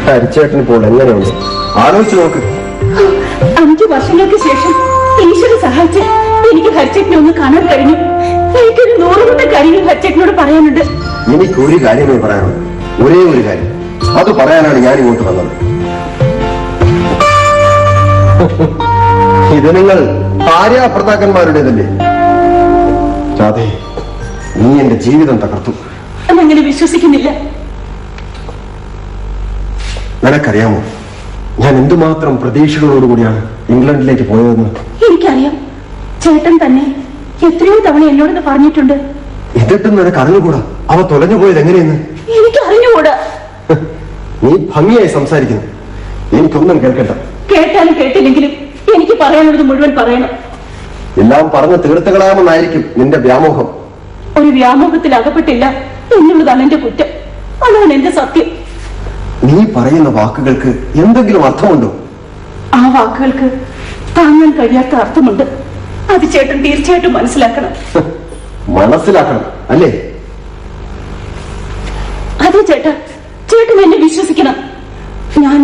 ഹരിച്ചേട്ടൻ ഇപ്പോൾ എങ്ങനെയുണ്ട് ആലോചിച്ച് നോക്ക്. 5 വർഷങ്ങൾക്ക് ശേഷം ഈശ്വരൻ സഹായിച്ച് എനിക്ക് ഹരിച്ചേട്ടനെ ഒന്ന് കാണാൻ കഴിഞ്ഞു. എനിക്കൊരു 100 കാര്യങ്ങൾ ഹരിച്ചേട്ടനോട് പറയാനുണ്ട്. എനിക്ക് ഒരു കാര്യമേ പറയാനുള്ളൂ, ഒരേ ഒരു കാര്യം. അത് പറയാനാണ് ഞാൻ ഇങ്ങോട്ട് വന്നത്. ഇത് നിങ്ങൾ ഭാര്യാഭർത്താക്കന്മാരുടേതല്ലേ? അതെ, നീ എന്റെ ജീവിതം തകർത്തു. അങ്ങനെ വിശ്വസിക്കുന്നില്ല. നിനക്കറിയാമോ ഞാൻ എന്തുമാത്രം പ്രതീക്ഷകളോടുകൂടിയാണ് ഇംഗ്ലണ്ടിലേക്ക് പോയതെന്ന്? എനിക്കറിയാം. ചേട്ടൻ തന്നെ എത്രയോ തവണ എന്നോടൊന്ന് പറഞ്ഞിട്ടുണ്ട്. എന്നിട്ടും നിനക്ക് അറിഞ്ഞുകൂടാ അവ തൊലഞ്ഞു പോയത് എങ്ങനെയെന്ന്? എനിക്ക് അറിഞ്ഞുകൂടാ. നീ ഭംഗിയായി സംസാരിക്കുന്നു, എനിക്കൊന്നും കേൾക്കണ്ട. കേട്ടാലും കേട്ടില്ലെങ്കിലും എനിക്ക് പറയാനുള്ളത് മുഴുവൻ പറയണം. എല്ലാം പറഞ്ഞ് തീർത്തുകളാമെന്നായിരിക്കും നിന്റെ വ്യാമോഹം. ഒരു വ്യാമോഹത്തിൽ അകപ്പെട്ടില്ല എന്നുള്ളതാണ് എന്റെ കുറ്റം. അതാണ് എന്റെ സത്യം. നീ പറയുന്ന വാക്കുകൾക്ക് എന്തെങ്കിലും അർത്ഥമുണ്ടോ? ആ വാക്കുകൾക്ക് താങ്ങാൻ കഴിയാത്ത അർത്ഥമുണ്ട്. അത് ചേട്ടൻ തീർച്ചയായിട്ടും മനസ്സിലാക്കണം. മനസ്സിലാക്കണം അല്ലേ? അതെ ചേട്ടാ, ചേട്ടൻ എന്നെ വിശ്വസിക്കണം. ഞാൻ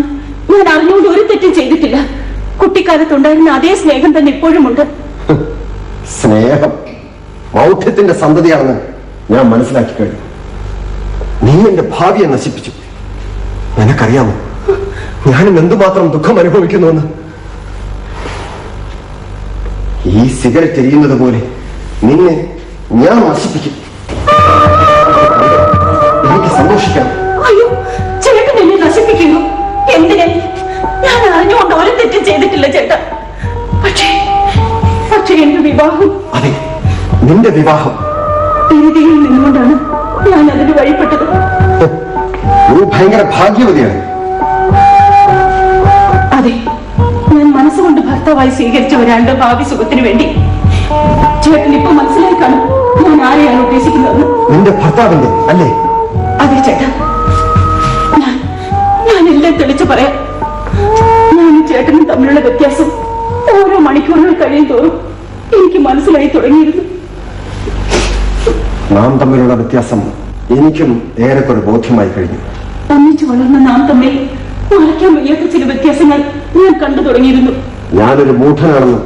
അറിഞ്ഞുകൊണ്ട് ഒരു തെറ്റും ചെയ്തിട്ടില്ല. കുട്ടിക്കാലത്തുണ്ടായിരുന്ന അതേ സ്നേഹം തന്നെ ഇപ്പോഴുമുണ്ട്. സ്നേഹം മൗഢ്യത്തിന്റെ സന്തതിയാണെന്ന് ഞാൻ മനസ്സിലാക്കി കഴിഞ്ഞു. നീ എന്റെ ഭാവിയെ നശിപ്പിച്ചു. നിനക്കറിയാമോ ഞാനും എന്തുമാത്രം ദുഃഖം അനുഭവിക്കുന്നുവെന്ന്? ഈ സിഗരറ്റ് എരിയുന്നത് പോലെ നിന്നെ ഞാൻ നശിപ്പിക്കും. എനിക്ക് സന്തോഷിക്കാം. അയ്യോ, ചേട്ടൻ എന്നെ നശിപ്പിക്കുന്നു. എന്തിനെ? ഞാൻ അറിഞ്ഞുകൊണ്ട് ഒരു തെറ്റും ചെയ്തിട്ടില്ല ചേട്ടാ. പക്ഷേ എന്റെ വിവാഹം, അതെ, നിന്റെ വിവാഹം രീതിയിൽ നിന്നുകൊണ്ടാണ് ഞാൻ അതിന് വഴിപ്പെട്ടത്. നീ ഭയങ്കര ഭാഗ്യവതിയാണ്. അതെ, ഞാൻ മനസ്സുകൊണ്ട് ഭർത്താവായി സ്വീകരിച്ച ഒരാളുടെ ഭാവി സുഖത്തിന് വേണ്ടി. ചേട്ടൻ ഇപ്പൊ മനസ്സിലായി കാണും ഞാൻ ആരെയാണ് ഉദ്ദേശിക്കുന്നത്. നിന്റെ ഭർത്താവിന്റെ അല്ലേ? അതെ ചേട്ടാ, ഞാൻ എല്ലാം തെളിച്ചു പറയാം. ഞാനും ചേട്ടനും തമ്മിലുള്ള വ്യത്യാസം ഓരോ മണിക്കൂറുകൾ കഴിയും തോറും എനിക്ക് മനസ്സിലായി തുടങ്ങിയിരുന്നു. നാം തമ്മിലുള്ള വ്യത്യാസം എനിക്കും ഏറെക്കുറെ ബോധ്യമായി കഴിഞ്ഞു. ഒന്നിച്ചു വളർന്ന നാം തമ്മിൽ മറയ്ക്കാൻ വയ്യാത്ത ചില വ്യത്യാസങ്ങൾ ഞാൻ കണ്ടു തുടങ്ങിയിരുന്നു. ഞാനൊരു മൂഢനാണെന്ന്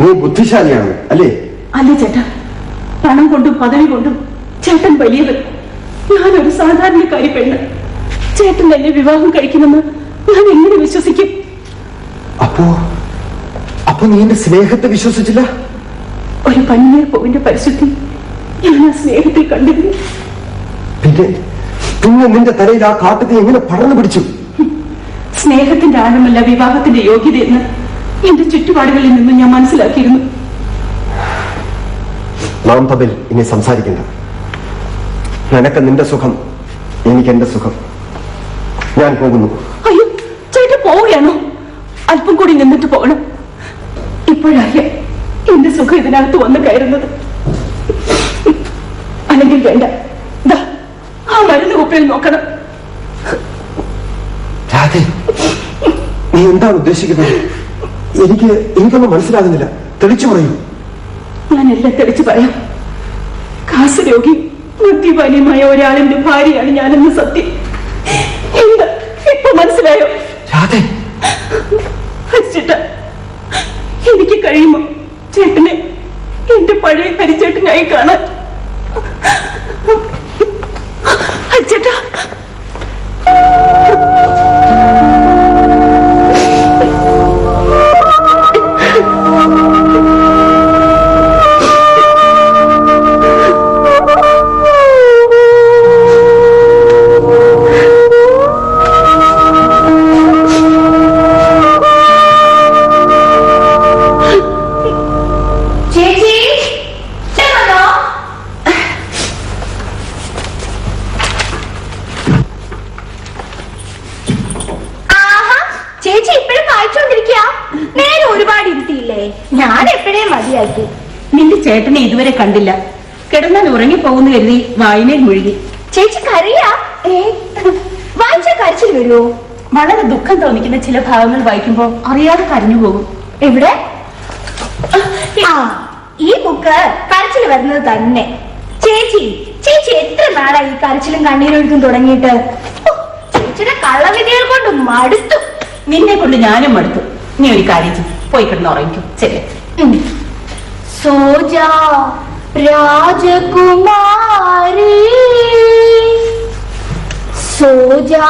നീ ബുദ്ധിശാലിയാണ് അല്ലേ? അല്ല ചേട്ടാ, പണം കൊണ്ടും പദവി കൊണ്ടും ചേട്ടൻ വലിയവൻ. ഞാനൊരു സാധാരണക്കാരി പെണ്ണ്. ചേട്ടൻ എന്നെ വിവാഹം കഴിക്കുമെന്ന് ഞാൻ എങ്ങനെ വിശ്വസിക്കും? അപ്പോ നീ എന്റെ സ്നേഹത്തെ വിശ്വസിച്ചില്ല? ഒരു പനിനീർ പൂവിന്റെ പരിശുദ്ധി ഞാൻ ആ സ്നേഹത്തിൽ കണ്ടിരുന്നു. പിന്നെ നിന്റെ തലയിൽ ആ കാട്ടുതീ എങ്ങനെ പടർന്നു പിടിച്ചു? സ്നേഹത്തിന്റെ ആഴമല്ല വിവാഹത്തിന്റെ യോഗ്യതയെന്ന് എന്റെ ചുറ്റുപാടുകളിൽ നിന്ന് ഞാൻ മനസ്സിലാക്കിയിരുന്നു. നാം തമ്മിൽ ഇനി സംസാരിക്കണ്ട. നിനക്ക് നിന്റെ സുഖം, എനിക്ക് എന്റെ സുഖം. ഞാൻ പോകുന്നു. അയ്യോ, ചേട്ടൻ പോവുകയാണോ? അല്പം കൂടി നിന്നിട്ട് പോകണം. ഇപ്പോഴറിയാം എന്റെ സുഖം ഇതിനകത്ത് വന്ന് കയറുന്നത്. അല്ലെങ്കിൽ വേണ്ട, ആ മരുന്ന് കുപ്പിയിൽ നോക്കണം. നീ എന്താണ് ഉദ്ദേശിക്കുന്നത്? എനിക്കൊന്നും മനസ്സിലാകുന്നില്ല. തെളിച്ചു പറയൂ. ഞാൻ എല്ലാം തെളിച്ചു പറയാം. കാസരോഗി മദ്യപാനിയുമായ ഒരാളിന്റെ ഭാര്യയാണ് ഞാനെന്ന് സത്യം. എന്താ ഇപ്പൊ മനസ്സിലായോ? ചേട്ടാ, എനിക്ക് കഴിയുമോ ചേട്ടനെ എന്റെ പഴയ ഹരിച്ചേട്ടനായി കാണാൻ? ചേട്ടാ, ഞാൻ എപ്പോഴേ മതിയാക്കി. നിന്റെ ചേട്ടനെ ഇതുവരെ കണ്ടില്ല. കിടന്നാൽ ഉറങ്ങിപ്പോകുന്നു കരുതി വായനയിൽ മുഴുകി. ചേച്ചി കരയാ? വായിച്ചാ കരച്ചിൽ വരുമോ? വളരെ ദുഃഖം തോന്നിക്കുന്ന ചില ഭാഗങ്ങൾ വായിക്കുമ്പോൾ അറിയാതെ കരഞ്ഞു പോകും. എവിടെ? ആ, ഈ ബുക്ക് കരച്ചിൽ വരുന്നത് തന്നെ. ചേച്ചി ചേച്ചി എത്ര നാളായി ഈ കരച്ചിലും കണ്ണീരൊഴുക്കും തുടങ്ങിയിട്ട്? ചേച്ചിയുടെ കള്ളവിധികൾ കൊണ്ട് മടുത്തു. നിന്നെ കൊണ്ട് ഞാനും മടുത്തു. നീ ഒരു കാര്യം ചെയ്യ്, പോയി കിടന്ന് ഉറങ്ങിക്കും. ശരി. സോജാ രാജകുമാരി, സോജാ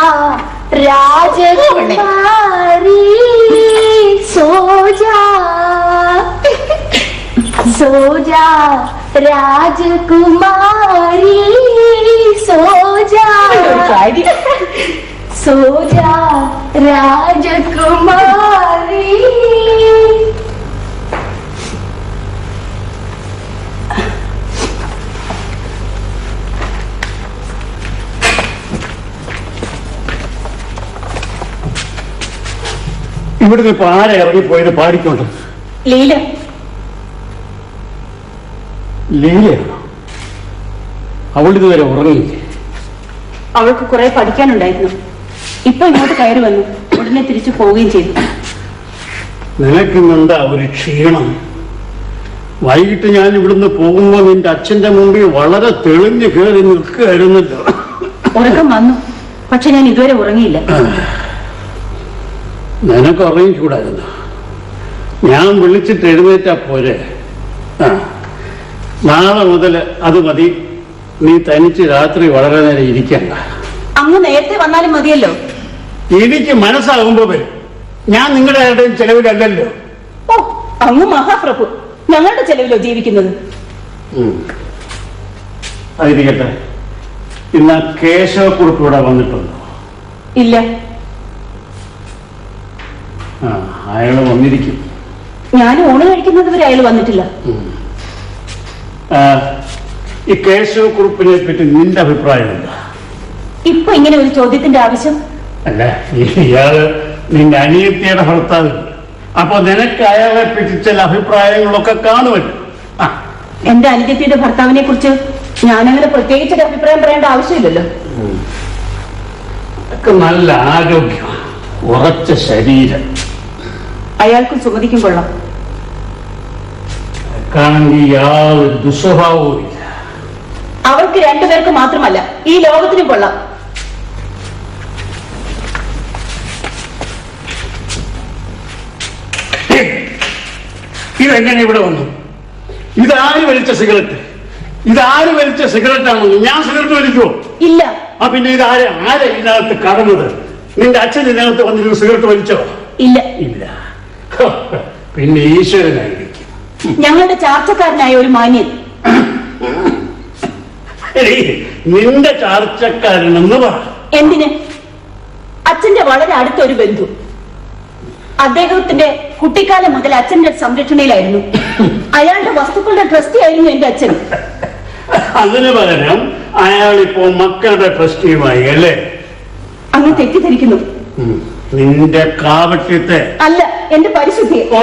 രാജകുമാരി, സോജാ സോജാ രാജകുമാരി, സോജാ സോജാ രാജകുമാരി. ഇവിടുന്ന് ഇപ്പൊ ആരെ ഇറങ്ങിപ്പോയത് പാടിക്കൊണ്ട്? ലീല. ലീലയാണോ? അവളിതുവരെ ഉറങ്ങിയില്ലേ? അവൾക്ക് കുറെ പഠിക്കാനുണ്ടായിരുന്നു. ഇപ്പൊ ഇങ്ങോട്ട് കയറി വന്നു, ഉടനെ തിരിച്ചു പോവുകയും ചെയ്തു. നിനക്കിന്നെന്താ ഒരു ക്ഷീണം? വൈകിട്ട് ഞാൻ ഇവിടുന്ന് പോകുമ്പോ നിന്റെ അച്ഛന്റെ മുമ്പിൽ വളരെ തെളിഞ്ഞു കയറി നിൽക്കുകയായിരുന്നല്ലോ. ഉറക്കം വന്നു, പക്ഷെ ഞാൻ ഇതുവരെ ഉറങ്ങിയില്ല. നിനക്ക് ഉറങ്ങിക്കൂടായിരുന്നു. ഞാൻ വിളിച്ചിട്ട് എഴുന്നേറ്റാ പോരെ. നാളെ മുതൽ അത് മതി. നീ തനിച്ച് രാത്രി വളരെ നേരം ഇരിക്കണ്ട. അങ്ങ് നേരത്തെ വന്നാലും മതിയല്ലോ. എനിക്ക് മനസ്സാകുമ്പോ വരും. ഞാൻ നിങ്ങളുടെ ആരുടെയും ചെലവിലല്ലല്ലോ. ഓ, അങ്ങ് മഹാപ്രഭു, ഞങ്ങളുടെ ചെലവിലോ ജീവിക്കുന്നത്? അതിരിക്കട്ടെ, ഇന്ന് കേശവക്കുറിപ്പ് ഇവിടെ വന്നിട്ടുണ്ടോ? ഇല്ല. അയാള് വന്നിരിക്കും. ഞാൻ ഊണ് കഴിക്കുന്നത് വരെ അയാൾ വന്നിട്ടില്ല. ഈ കേശവക്കുറിപ്പിനെ പറ്റി നിന്റെ അഭിപ്രായം എന്താ? ഇപ്പൊ ഇങ്ങനെ ഒരു ചോദ്യത്തിന്റെ ആവശ്യം? അല്ല, ഇയാള് നിന്റെ അനിയത്തിയുടെ ഭർത്താവ്. അപ്പൊ നിനക്ക് അയാളെ പറ്റി ചില അഭിപ്രായങ്ങളൊക്കെ കാണുമല്ലോ. എന്റെ അനിയത്തിയുടെ ഭർത്താവിനെ കുറിച്ച് ഞാനങ്ങനെ പ്രത്യേകിച്ചൊരു അഭിപ്രായം പറയേണ്ട ആവശ്യമില്ലല്ലോ. നല്ല ആരോഗ്യം, ഉറച്ച ശരീരം. അയാൾക്കും സുമതിക്കും കൊള്ളാം. കാണെങ്കിൽ യാതൊരു ദുസ്വഭാവവും ഇല്ല. അവർക്ക് രണ്ടുപേർക്ക് മാത്രമല്ല, ഈ ലോകത്തിനും കൊള്ളാം. ഇതെങ്ങനെ ഇവിടെ വന്നു? ഇതാര് വലിച്ച സിഗരറ്റ്? ഇതാര് വലിച്ച സിഗരറ്റാണെന്ന്? ഞാൻ സിഗരറ്റ് വലിക്കുവോ? ഇല്ല. പിന്നെ ഇതാരെ ആരെ ഇതിനകത്ത് കടന്നത്? നിന്റെ അച്ഛൻ ഇതിനകത്ത് വന്നിരുന്ന് സിഗരറ്റ് വലിച്ചോ? ഇല്ല. ഇല്ല. പിന്നെ ഈശ്വരനായിരിക്കും. ഞങ്ങളുടെ ചാർച്ചക്കാരനായ ഒരു മാന്യൻ. നിന്റെ ചാർച്ചക്കാരനെന്ന് പറ. എന്തിന്? അച്ഛന്റെ വളരെ അടുത്തൊരു ബന്ധു. അദ്ദേഹത്തിന്റെ കുട്ടിക്കാലം മുതൽ അച്ഛന്റെ സംരക്ഷണയിലായിരുന്നു. അയാളുടെ വസ്തുക്കളുടെ ട്രസ്റ്റി ആയിരുന്നു എന്റെ അച്ഛൻ. അതിന് പകരം അയാളിപ്പോ മക്കളുടെ ട്രസ്റ്റിയുമായി അല്ലേ? അങ്ങ് തെറ്റിദ്ധരിക്കുന്നു. നിന്റെ കാവട്യത്തെ അല്ല, എന്റെ പരിശുദ്ധിയെ. ഓ,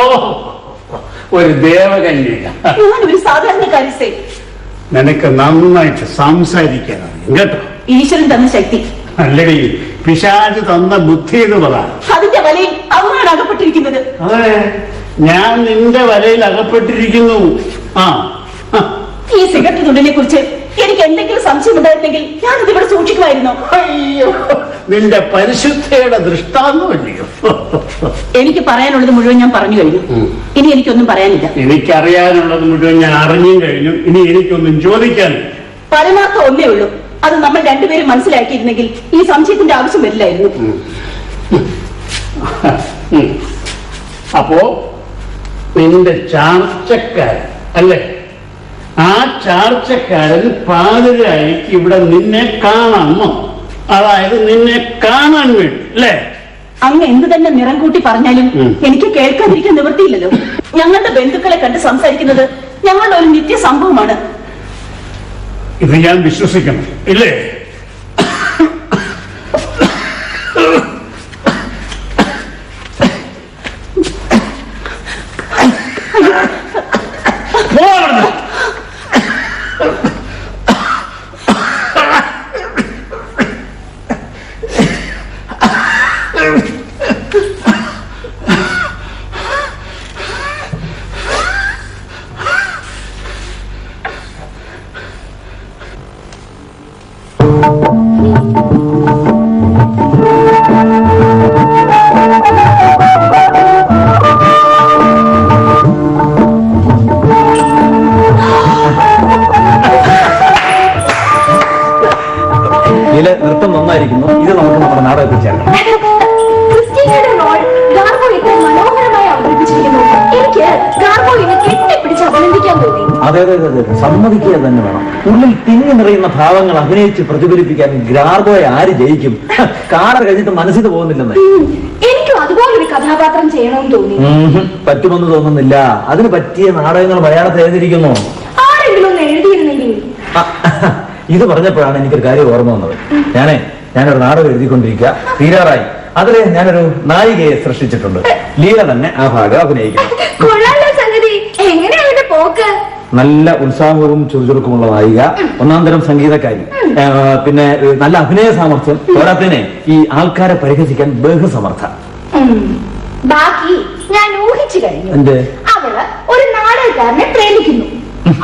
ഒരു ദേവകന്യക. ഞാൻ ഒരു സാധാരണക്കാരി. നിനക്ക് നന്നായിട്ട് സംസാരിക്കണം കേട്ടോ. ഈശ്വരൻ തന്ന ശക്തി. അല്ലടി, പിശാച് തന്ന ബുദ്ധി എന്ന് പറ. അതിന്റെ വലയിൽ അവനാണ് അകപ്പെട്ടിരിക്കുന്നത്. അതെ, ഞാൻ നിന്റെ വലയിൽ അകപ്പെട്ടിരിക്കുന്നു. ഈ സിഗരറ്റ് തുണ്ടിനെ കുറിച്ച് എനിക്ക് എന്തെങ്കിലും സംശയം ഉണ്ടായിരുന്നെങ്കിൽ ഞാൻ ഇതിവിടെ സൂക്ഷിക്കുമായിരുന്നു. അയ്യോ, നിന്റെ പരിശുദ്ധയുടെ ദൃഷ്ടാന്തമല്ലയോ? എനിക്ക് പറയാനുള്ളത് മുഴുവൻ ഞാൻ പറഞ്ഞു കഴിഞ്ഞു. ഇനി എനിക്കൊന്നും പറയാനില്ല. എനിക്കറിയാനുള്ളത് മുഴുവൻ ഞാൻ അറിഞ്ഞും കഴിഞ്ഞു. ഇനി എനിക്കൊന്നും ചോദിക്കാനില്ല. പരമാർത്ഥം ഒന്നേ ഉള്ളൂ. അത് നമ്മൾ രണ്ടുപേരും മനസ്സിലാക്കിയിരുന്നെങ്കിൽ ഈ സംശയത്തിന്റെ ആവശ്യം വരില്ലായിരുന്നു. അപ്പോ നിന്റെ ചാർച്ചക്കാരൻ അല്ലേ? ആ ചാർച്ചക്കാരൻ പാതിരായിക്ക് ഇവിടെ നിന്നെ കാണാമോ? അതായത് നിന്നെ കാണാൻ വേണ്ടി അല്ലേ? അങ്ങ് എന്ത് തന്നെ നിറം കൂട്ടി പറഞ്ഞാലും എനിക്ക് കേൾക്കാതിരിക്കാൻ നിവൃത്തിയില്ലല്ലോ. ഞങ്ങളുടെ ബന്ധുക്കളെ കണ്ട് സംസാരിക്കുന്നത് ഞങ്ങളുടെ ഒരു നിത്യ സംഭവമാണ്. ഇത് ഞാൻ വിശ്വസിക്കണം ഇല്ലേ? ഗാർഗോ ഇത്ര മനോഹരമായി അവതരിപ്പിച്ചിരിക്കുന്നു. എനിക്ക് ഗാർഗോയിനെ കെട്ടിപ്പിടിച്ച് അഭിനന്ദിക്കാൻ തോന്നി. അതെ അതെ അതെ അതെ, സമ്മതിക്കുക തന്നെ വേണം. ഉള്ളിൽ തിങ്ങി നിറയുന്ന ഭാവങ്ങൾ അഭിനയിച്ച് പ്രതിഫലിപ്പിക്കാൻ ഗാർഗോയെ ആര് ജയിക്കും? കാണാൻ കഴിഞ്ഞിട്ട് മനസ്സിൽ പോകുന്നില്ലെന്ന്. എനിക്കും അതുപോലൊരു കഥാപാത്രം ചെയ്യണമെന്ന് തോന്നി. പറ്റുമെന്ന് തോന്നുന്നില്ല. അതിന് പറ്റിയ നാടകങ്ങൾ മലയാളത്തിൽ എഴുതിയിരിക്കുന്നു. ആരെങ്കിലും ഒന്ന് എഴുതിയിരുന്നെങ്കിൽ. ഇത് പറഞ്ഞപ്പോഴാണ് എനിക്കൊരു കാര്യം ഓർമ്മ വന്നത്. ഞാനൊരു നാടകം എഴുതിക്കൊണ്ടിരിക്കുക, തീരാറായി. അതിൽ ഞാനൊരു നായികയെ സൃഷ്ടിച്ചിട്ടുണ്ട്. ലീല തന്നെ ആ ഭാഗം അഭിനയിക്കണം. കൊള്ളാലോ സംഗതി. എങ്ങനെയാണ് പോക്ക്? നല്ല ഉത്സാഹവും ചുറുചുറുക്കുമുള്ള നായിക, ഒന്നാം തരം സംഗീതക്കാരി, പിന്നെ നല്ല അഭിനയ സാമർഥ്യം, പോരാത്തതിനെ ഈ ആൾക്കാരെ പരിഹസിക്കാൻ ബഹുസമർത്ഥ. ബാക്കി ഞാൻ ഊഹിച്ചു കഴിഞ്ഞു. എന്ത്? അവള് ഒരു നാടകക്കാരനെ പ്രേമിക്കുന്നു.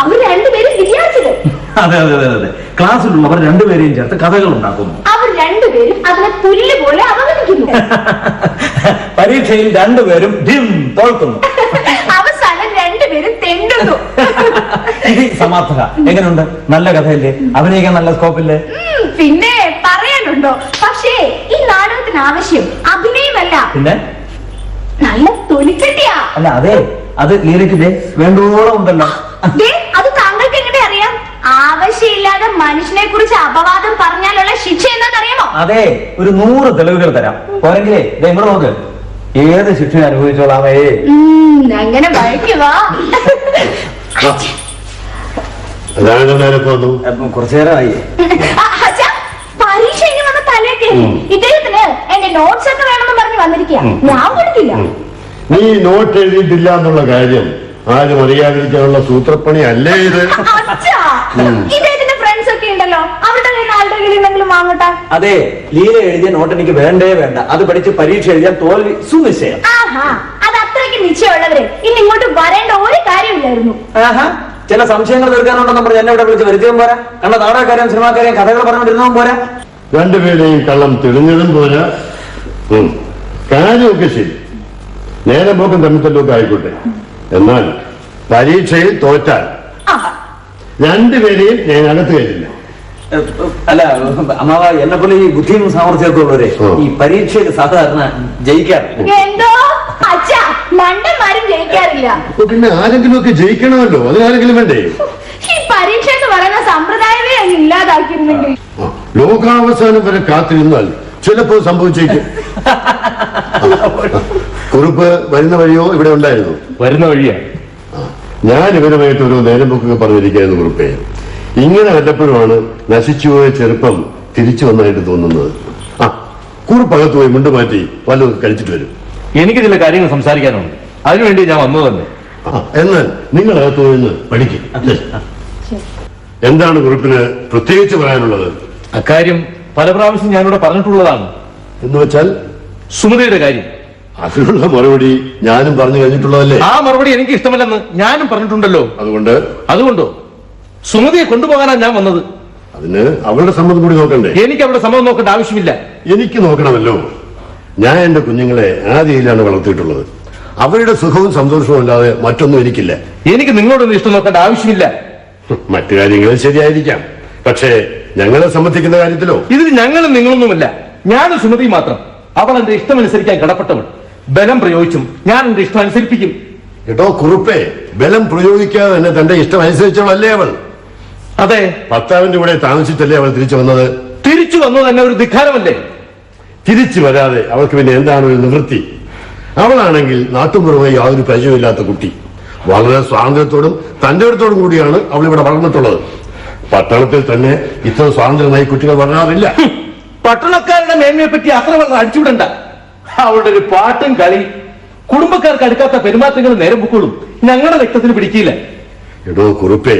അവർ രണ്ടുപേരും വിദ്യാർത്ഥികൾ. അതെ അതെ അതെ അതെ, ക്ലാസ്സിലുള്ളവർ രണ്ടുപേരെയും ചേർത്ത് കഥകൾ ഉണ്ടാക്കുന്നു. അവർ രണ്ടുപേരും അതിനെ പുല്ല് പോലെ അവഗണിക്കുന്നു. പരീക്ഷയിൽ രണ്ടുപേരും തോൽക്കുന്നു. അവസാനം രണ്ടുപേരും തെണ്ടുന്നു. ഇത് സമാർത്ഥക. എങ്ങനെയുണ്ട്? നല്ല കഥയല്ലേ? അഭിനയിക്കാൻ നല്ല സ്കോപ്പില്ലേ? പിന്നെ പറയാനുണ്ടോ? പക്ഷേ ഈ നാടകത്തിന് ആവശ്യം അഭിനയമല്ല, പിന്നെ നല്ല തൊലിക്കെട്ടിയാ. അല്ല, അതെ, അത് ലീലയ്ക്ക് വേണ്ടോളം ഉണ്ടല്ലോ. അത് താങ്കൾക്ക് എങ്ങനെ അറിയാം? ആവശ്യമില്ലാതെ മനുഷ്യനെ കുറിച്ച് അപവാദം പറഞ്ഞാലുള്ള ശിക്ഷ എന്താണെന്നറിയാമോ? അതെ, ഒരു 100 തെളിവുകൾ തരാം. പോരെങ്കിലേ ഇങ്ങോട്ട് നോക്ക്, ഏത് ശിക്ഷ അനുഭവിച്ചോളാമേ. അങ്ങനെ വഴിക്കുവാ. കുറച്ചു നേരമായി. പരീക്ഷ ഇനി വന്ന തലേക്ക് ഇദ്ദേഹത്തിന് എന്റെ നോട്ട്സ് ഒക്കെ വേണമെന്ന് പറഞ്ഞ് വന്നിരിക്കുക. ഞാൻ കൊടുത്തില്ല. നീ നോട്ട് എഴുതിയിട്ടില്ല എന്നുള്ള കാര്യം ആരും അറിയാതിരിക്കാനുള്ള സൂത്രപ്പണി അല്ലേ ഇത്? ഇദ്ദേഹത്തിന്റെ ഫ്രണ്ട്സ് ഒക്കെ ഉണ്ടല്ലോ, അവരുടെ കയ്യിൽ ആളുടെ കയ്യിൽ എന്തെങ്കിലും വാങ്ങട്ടെ. അതെ, ലീല എഴുതിയ നോട്ട് എനിക്ക് വേണ്ടേ വേണ്ട. അത് പഠിച്ച് പരീക്ഷ എഴുതിയാൽ തോൽവി സുനിശ്ചയം. അത് അത്രയ്ക്ക് നിശ്ചയമുള്ളവര് ഇനി ഇങ്ങോട്ട് വരേണ്ട ഒരു കാര്യമില്ലായിരുന്നു. ചില സംശയങ്ങൾ തീർക്കാനുണ്ടെന്ന് പറഞ്ഞ് എന്നെ ഇവിടെ വിളിച്ച് വരുത്തിയും പോരാ. കണ്ട നാടകക്കാരെയും സിനിമാക്കാരെയും കഥകൾ പറഞ്ഞുകൊണ്ടിരുന്നതും പോരാ. രണ്ടുപേരെയും കള്ളം തെളിഞ്ഞതും പോരാ. കാര്യമൊക്കെ ശരി, നേരം പോക്കും തമ്മിത്തല്ലൊക്കെ ആയിക്കോട്ടെ. എന്നാൽ പരീക്ഷയിൽ തോറ്റാൽ രണ്ടുപേരെയും ഞാൻ അകത്ത് കയറ്റില്ല. അല്ല അമ്മാവ, എന്നെ പോലെ ഈ ബുദ്ധിയും സാമർഥ്യമൊക്കെ ഉള്ളവരെ ഈ പരീക്ഷയിൽ സാധാരണ ജയിക്കാറില്ല. എന്തോ അച്ഛാ, മണ്ടന്മാരും ജയിക്കാറില്ല. പിന്നെ ആരെങ്കിലും ഒക്കെ ജയിക്കണമല്ലോ, അതിനാരെങ്കിലും വേണ്ടേ? ഈ പരീക്ഷ എന്ന് പറയുന്ന സമ്പ്രദായമേ അങ്ങ് ഇല്ലാതാക്കിയിരുന്നെങ്കിൽ. ലോകാവസാനം വരെ കാത്തിരുന്നാൽ ചിലപ്പോ സംഭവിച്ചേക്കും. കുറിപ്പ് വരുന്ന വഴിയോ ഇവിടെ ഉണ്ടായിരുന്നു? വരുന്ന വഴിയാ. ഞാൻ ഇവരുമായിട്ട് ഒരു നേരം പോക്കൊക്കെ പറഞ്ഞിരിക്കായിരുന്നു കുറിപ്പേ. ഇങ്ങനെ വല്ലപ്പോഴുമാണ് നശിച്ചുപോയ ചെറുപ്പം തിരിച്ചു വന്നായിട്ട് തോന്നുന്നത്. കുറിപ്പകത്ത് പോയി മുണ്ട് മാറ്റി വല്ലതും കഴിച്ചിട്ട് വരും. എനിക്ക് ചില കാര്യങ്ങൾ സംസാരിക്കാനുണ്ട്, അതിനുവേണ്ടി ഞാൻ വന്നു തന്നെ. എന്നാൽ നിങ്ങൾ അകത്ത് പോയി പഠിക്കും. എന്താണ് കുറിപ്പിന് പ്രത്യേകിച്ച് പറയാനുള്ളത്? അക്കാര്യം പല പ്രാവശ്യം ഞാനിവിടെ പറഞ്ഞിട്ടുള്ളതാണ്. എന്ന് വെച്ചാൽ സുമതിയുടെ കാര്യം. അതിനുള്ള മറുപടി ഞാനും പറഞ്ഞു കഴിഞ്ഞിട്ടുള്ളതല്ലേ? ആ മറുപടി എനിക്ക് ഇഷ്ടമല്ലെന്ന് ഞാനും പറഞ്ഞിട്ടുണ്ടല്ലോ. അതുകൊണ്ടോ സുമതിയെ കൊണ്ടുപോകാനാണ് ഞാൻ വന്നത്. അതിന് അവളുടെ സമ്മതം കൂടി നോക്കണ്ടേ? എനിക്ക് അവരുടെ സമ്മതം നോക്കേണ്ട ആവശ്യമില്ല. എനിക്ക് നോക്കണമല്ലോ. ഞാൻ എന്റെ കുഞ്ഞുങ്ങളെ ആ രീതിയിലാണ് വളർത്തിയിട്ടുള്ളത്. അവരുടെ സുഖവും സന്തോഷവും അല്ലാതെ മറ്റൊന്നും എനിക്കില്ല. എനിക്ക് നിങ്ങളോടൊന്നും ഇഷ്ടം നോക്കേണ്ട ആവശ്യമില്ല. മറ്റു കാര്യങ്ങൾ ശരിയായിരിക്കാം, പക്ഷേ ഞങ്ങളെ സംബന്ധിക്കുന്ന കാര്യത്തിലോ? ഇതിൽ ഞങ്ങളും നിങ്ങളൊന്നുമില്ല, ഞാനും സുമതി മാത്രം. അവൾ എന്റെ ഇഷ്ടമനുസരിക്കാൻ കടപ്പെട്ടവൾ. ബലം പ്രയോഗിച്ചും ഞാൻ എന്റെ ഇഷ്ടം അനുസരിപ്പിക്കും. കേട്ടോ കുറുപ്പേ, ബലം പ്രയോഗിക്കാതെ തന്നെ തന്റെ ഇഷ്ടം അനുസരിച്ചവളല്ലേ അവൾ? അതെ, ഭർത്താവിന്റെ കൂടെ താമസിച്ചല്ലേ അവൾ തിരിച്ചു വന്നത്? തിരിച്ചു വന്നത് തന്നെ ഒരു ധിക്കാരമല്ലേ? തിരിച്ചു വരാതെ അവൾക്ക് പിന്നെ എന്താണ് ഒരു നിവൃത്തി? അവളാണെങ്കിൽ നാട്ടുപുറമായി യാതൊരു പരിചയമില്ലാത്ത കുട്ടി. വളരെ സ്വാതന്ത്ര്യത്തോടും തന്റെ അടുത്തോടും കൂടിയാണ് അവൾ ഇവിടെ വളർന്നിട്ടുള്ളത്. പട്ടണത്തിൽ തന്നെ ഇത്ര സ്വാതന്ത്ര്യമായി കുട്ടികൾ വളരാറില്ല. പട്ടണക്കാരുടെ മേന്മയെ പറ്റി അത്ര വളരെ അടിച്ചുവിടണ്ട. അവളുടെ ഒരു പാട്ടും കളി, കുടുംബക്കാർക്ക് അടുക്കാത്ത പെരുമാറ്റങ്ങൾ നേരം പൊക്കോളും ഞങ്ങളുടെ രക്തത്തിന് പിടിക്കില്ല. എടോ കുറുപ്പേ,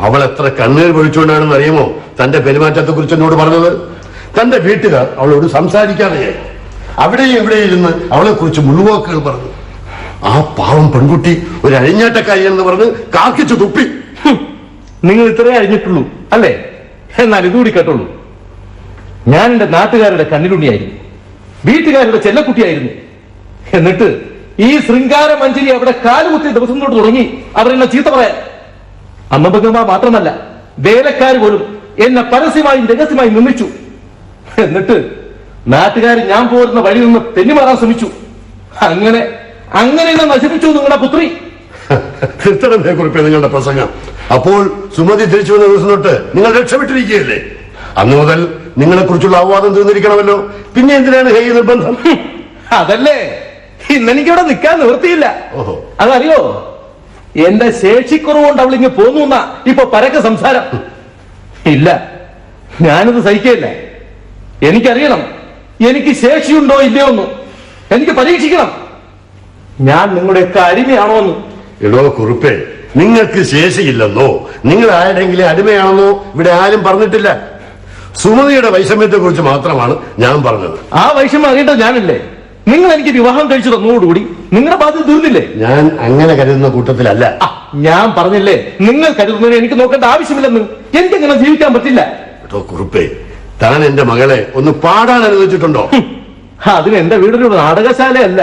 അവൾ എത്ര കണ്ണീർ പൊഴിച്ചുകൊണ്ടാണെന്ന് അറിയുമോ തന്റെ പെരുമാറ്റത്തെ കുറിച്ച് എന്നോട് പറഞ്ഞത്? തന്റെ വീട്ടുകാർ അവളോട് സംസാരിക്കാതെയായി. അവിടെയും ഇവിടെ ഇരുന്ന് അവളെ കുറിച്ച് മുഴുവാക്കുകൾ പറഞ്ഞു. ആ പാവം പെൺകുട്ടി ഒരു അഴിഞ്ഞാട്ടക്കാരി എന്ന് പറഞ്ഞ് കാക്കിച്ചു തുപ്പി. നിങ്ങൾ ഇത്രേ അഴിഞ്ഞിട്ടുള്ളൂ അല്ലേ? എന്നാൽ ഇതുകൂടി കേട്ടോളൂ. ഞാൻ എന്റെ നാട്ടുകാരുടെ കണ്ണിലുണ്ണിയായിരുന്നു, വീട്ടുകാരുടെ ചെല്ലക്കുട്ടിയായിരുന്നു. എന്നിട്ട് ഈ ശൃംഗാര മഞ്ചരി അവിടെ കാലുകുത്തിയ ദിവസം തൊട്ട് തുടങ്ങി അവരെന്നെ ചീത്ത പറയാൻ. അമ്മബംഗമ്മ മാത്രമല്ല, വേലക്കാർ പോലും എന്നെ പരസ്യമായും രഹസ്യമായും നിന്ദിച്ചു. എന്നിട്ട് നാട്ടുകാർ ഞാൻ പോരുന്ന വഴി നിന്ന് തെന്നിമാറാൻ ശ്രമിച്ചു. അങ്ങനെ അങ്ങനെ നശിപ്പിച്ചു നിങ്ങളുടെ പുത്രി. നിർത്തണമേ കുറിപ്പേ നിങ്ങളുടെ പ്രസംഗം. അപ്പോൾ സുമതി തിരിച്ചു വന്ന ദിവസം തൊട്ട് നിങ്ങൾ രക്ഷപ്പെട്ടിരിക്കുകയല്ലേ? അന്ന് മുതൽ നിങ്ങളെ കുറിച്ചുള്ള അവവാദം തീർന്നിരിക്കണമല്ലോ. പിന്നെ എന്തിനാണ് ഹേ നിർബന്ധം? അതല്ലേ ഇന്നെനിക്കിവിടെ നിൽക്കാൻ നിവൃത്തിയില്ല. ഓഹോ, അതറിയോ, എന്റെ ശേഷിക്കുറവുകൊണ്ട് അവൾ ഇങ്ങ് പോന്നു ഇപ്പൊ പരക്കെ സംസാരം. ഇല്ല, ഞാനിത് സഹിക്കില്ല. എനിക്കറിയണം എനിക്ക് ശേഷിയുണ്ടോ ഇല്ലയോ എന്ന്. എനിക്ക് പരീക്ഷിക്കണം ഞാൻ നിങ്ങളുടെയൊക്കെ അടിമയാണോ എന്ന്. എടോ കുറുപ്പേ, നിങ്ങൾക്ക് ശേഷിയില്ലെന്നോ നിങ്ങൾ ആരുടെങ്കിലും അടിമയാണെന്നോ ഇവിടെ ആരും പറഞ്ഞിട്ടില്ല. സുമതിയുടെ വൈഷമ്യത്തെ കുറിച്ച് മാത്രമാണ് ഞാൻ പറഞ്ഞത്. ആ വൈഷമ്യം അറിയേണ്ടത് ഞാനല്ലേ? നിങ്ങൾ എനിക്ക് വിവാഹം കഴിച്ചു തന്നതോടുകൂടി നിങ്ങളുടെ ബാധ്യത തീർന്നില്ലേ? ഞാൻ അങ്ങനെ കരുതുന്ന കൂട്ടത്തിലല്ല. ഞാൻ പറഞ്ഞില്ലേ നിങ്ങൾ കരുതുന്നതിന് എനിക്ക് നോക്കേണ്ട ആവശ്യമില്ലെന്ന്. എനിക്കങ്ങനെ ജീവിക്കാൻ പറ്റില്ല. എടോ കുറുപ്പേ, താൻ എന്റെ മകളെ ഒന്ന് പാടാൻ അനുവദിച്ചിട്ടുണ്ടോ? അതിന് എന്റെ വീടൊരു നാടകശാലയല്ല.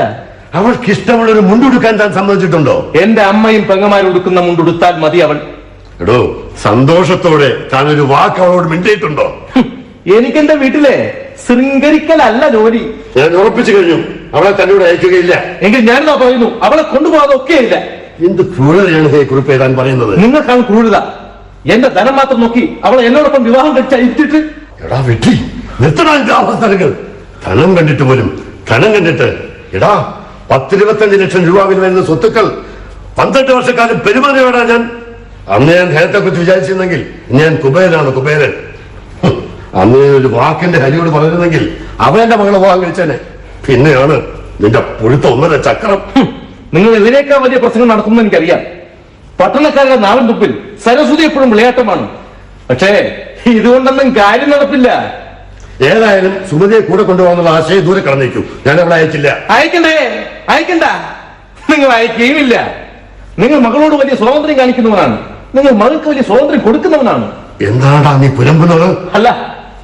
അവൾക്ക് ഇഷ്ടമുള്ളൊരു മുണ്ടുടുക്കാൻ താൻ സമ്മതിച്ചിട്ടുണ്ടോ? എന്റെ അമ്മയും പെങ്ങന്മാരും ഉടുക്കുന്ന മുണ്ടുടുത്താൽ മതി അവൾ. എടോ, സന്തോഷത്തോടെ താൻ ഒരു വാക്ക് അവളോട് മിണ്ടിയിട്ടുണ്ടോ? എനിക്കെന്റെ വീട്ടിലെ ശൃംഗരിക്കലല്ല ജോലി. ഞാൻ ഉറപ്പിച്ചു കഴിഞ്ഞു, അവളെ തന്നോട് അയക്കുകയില്ല. എങ്കിൽ ഞാനിതാ പറയുന്നു, അവളെ കൊണ്ടുപോകാതെ ഒക്കെയില്ല. എന്ത് ക്രൂരതയാണ് ഹേ കുറിപ്പേ താൻ പറയുന്നത്? നിങ്ങൾക്കാണ് ക്രൂരത. എന്റെ ധനം മാത്രം നോക്കി അവളെ എന്നോടൊപ്പം വിവാഹം കഴിച്ചാൽ ഇരുത്തിട്ട്. എടാ വെട്ടി, നിർത്തണ അവസരങ്ങൾ. ധനം കണ്ടിട്ട് പോലും ധനം കണ്ടിട്ട്. എടാ, 10-25 ലക്ഷം രൂപ വില വരുന്ന സ്വത്തുക്കൾ 12 വർഷക്കാലം പെരുമാറിയോടാ ഞാൻ. അന്ന് ഞാൻ ധനത്തെ കുറിച്ച് വിചാരിച്ചിരുന്നെങ്കിൽ ഞാൻ കുബേരനാണ്, കുബേരൻ. അന്ന് ഒരു വാക്കിന്റെ ഹരിയോട് പറഞ്ഞിരുന്നെങ്കിൽ അവൻ എന്റെ മകളെ വിവാഹം കഴിച്ചേനെ. പിന്നെയാണ് നിന്റെ പുഴുത്ത 1.5 ചക്രം. നിങ്ങൾ ഇതിനേക്കാൾ വലിയ പ്രസംഗം നടത്തുമെന്ന് എനിക്കറിയാം. പട്ടണക്കാരുടെ നാവിൻ തുപ്പിൽ സരസ്വതി എപ്പോഴും വിളയാട്ടമാണ്. പക്ഷേ ഇതുകൊണ്ടൊന്നും കാര്യം നടപ്പില്ല. ഏതായാലും സുമതിയെ കൂടെ കൊണ്ടുപോകുന്നുള്ള ആശയം ദൂരെ കളഞ്ഞേക്കും. ഞാൻ അവളെ അയച്ചില്ല. അയക്കണ്ടേ? അയക്കണ്ട. നിങ്ങൾ അയക്കുകയുമില്ല. നിങ്ങൾ മകളോട് വലിയ സ്വാതന്ത്ര്യം കാണിക്കുന്നവനാണ്. നിങ്ങൾ മകൾക്ക് വലിയ സ്വാതന്ത്ര്യം കൊടുക്കുന്നവനാണ്. എന്താണ്ടാ നീ പുലമ്പുന്നത്? അല്ല,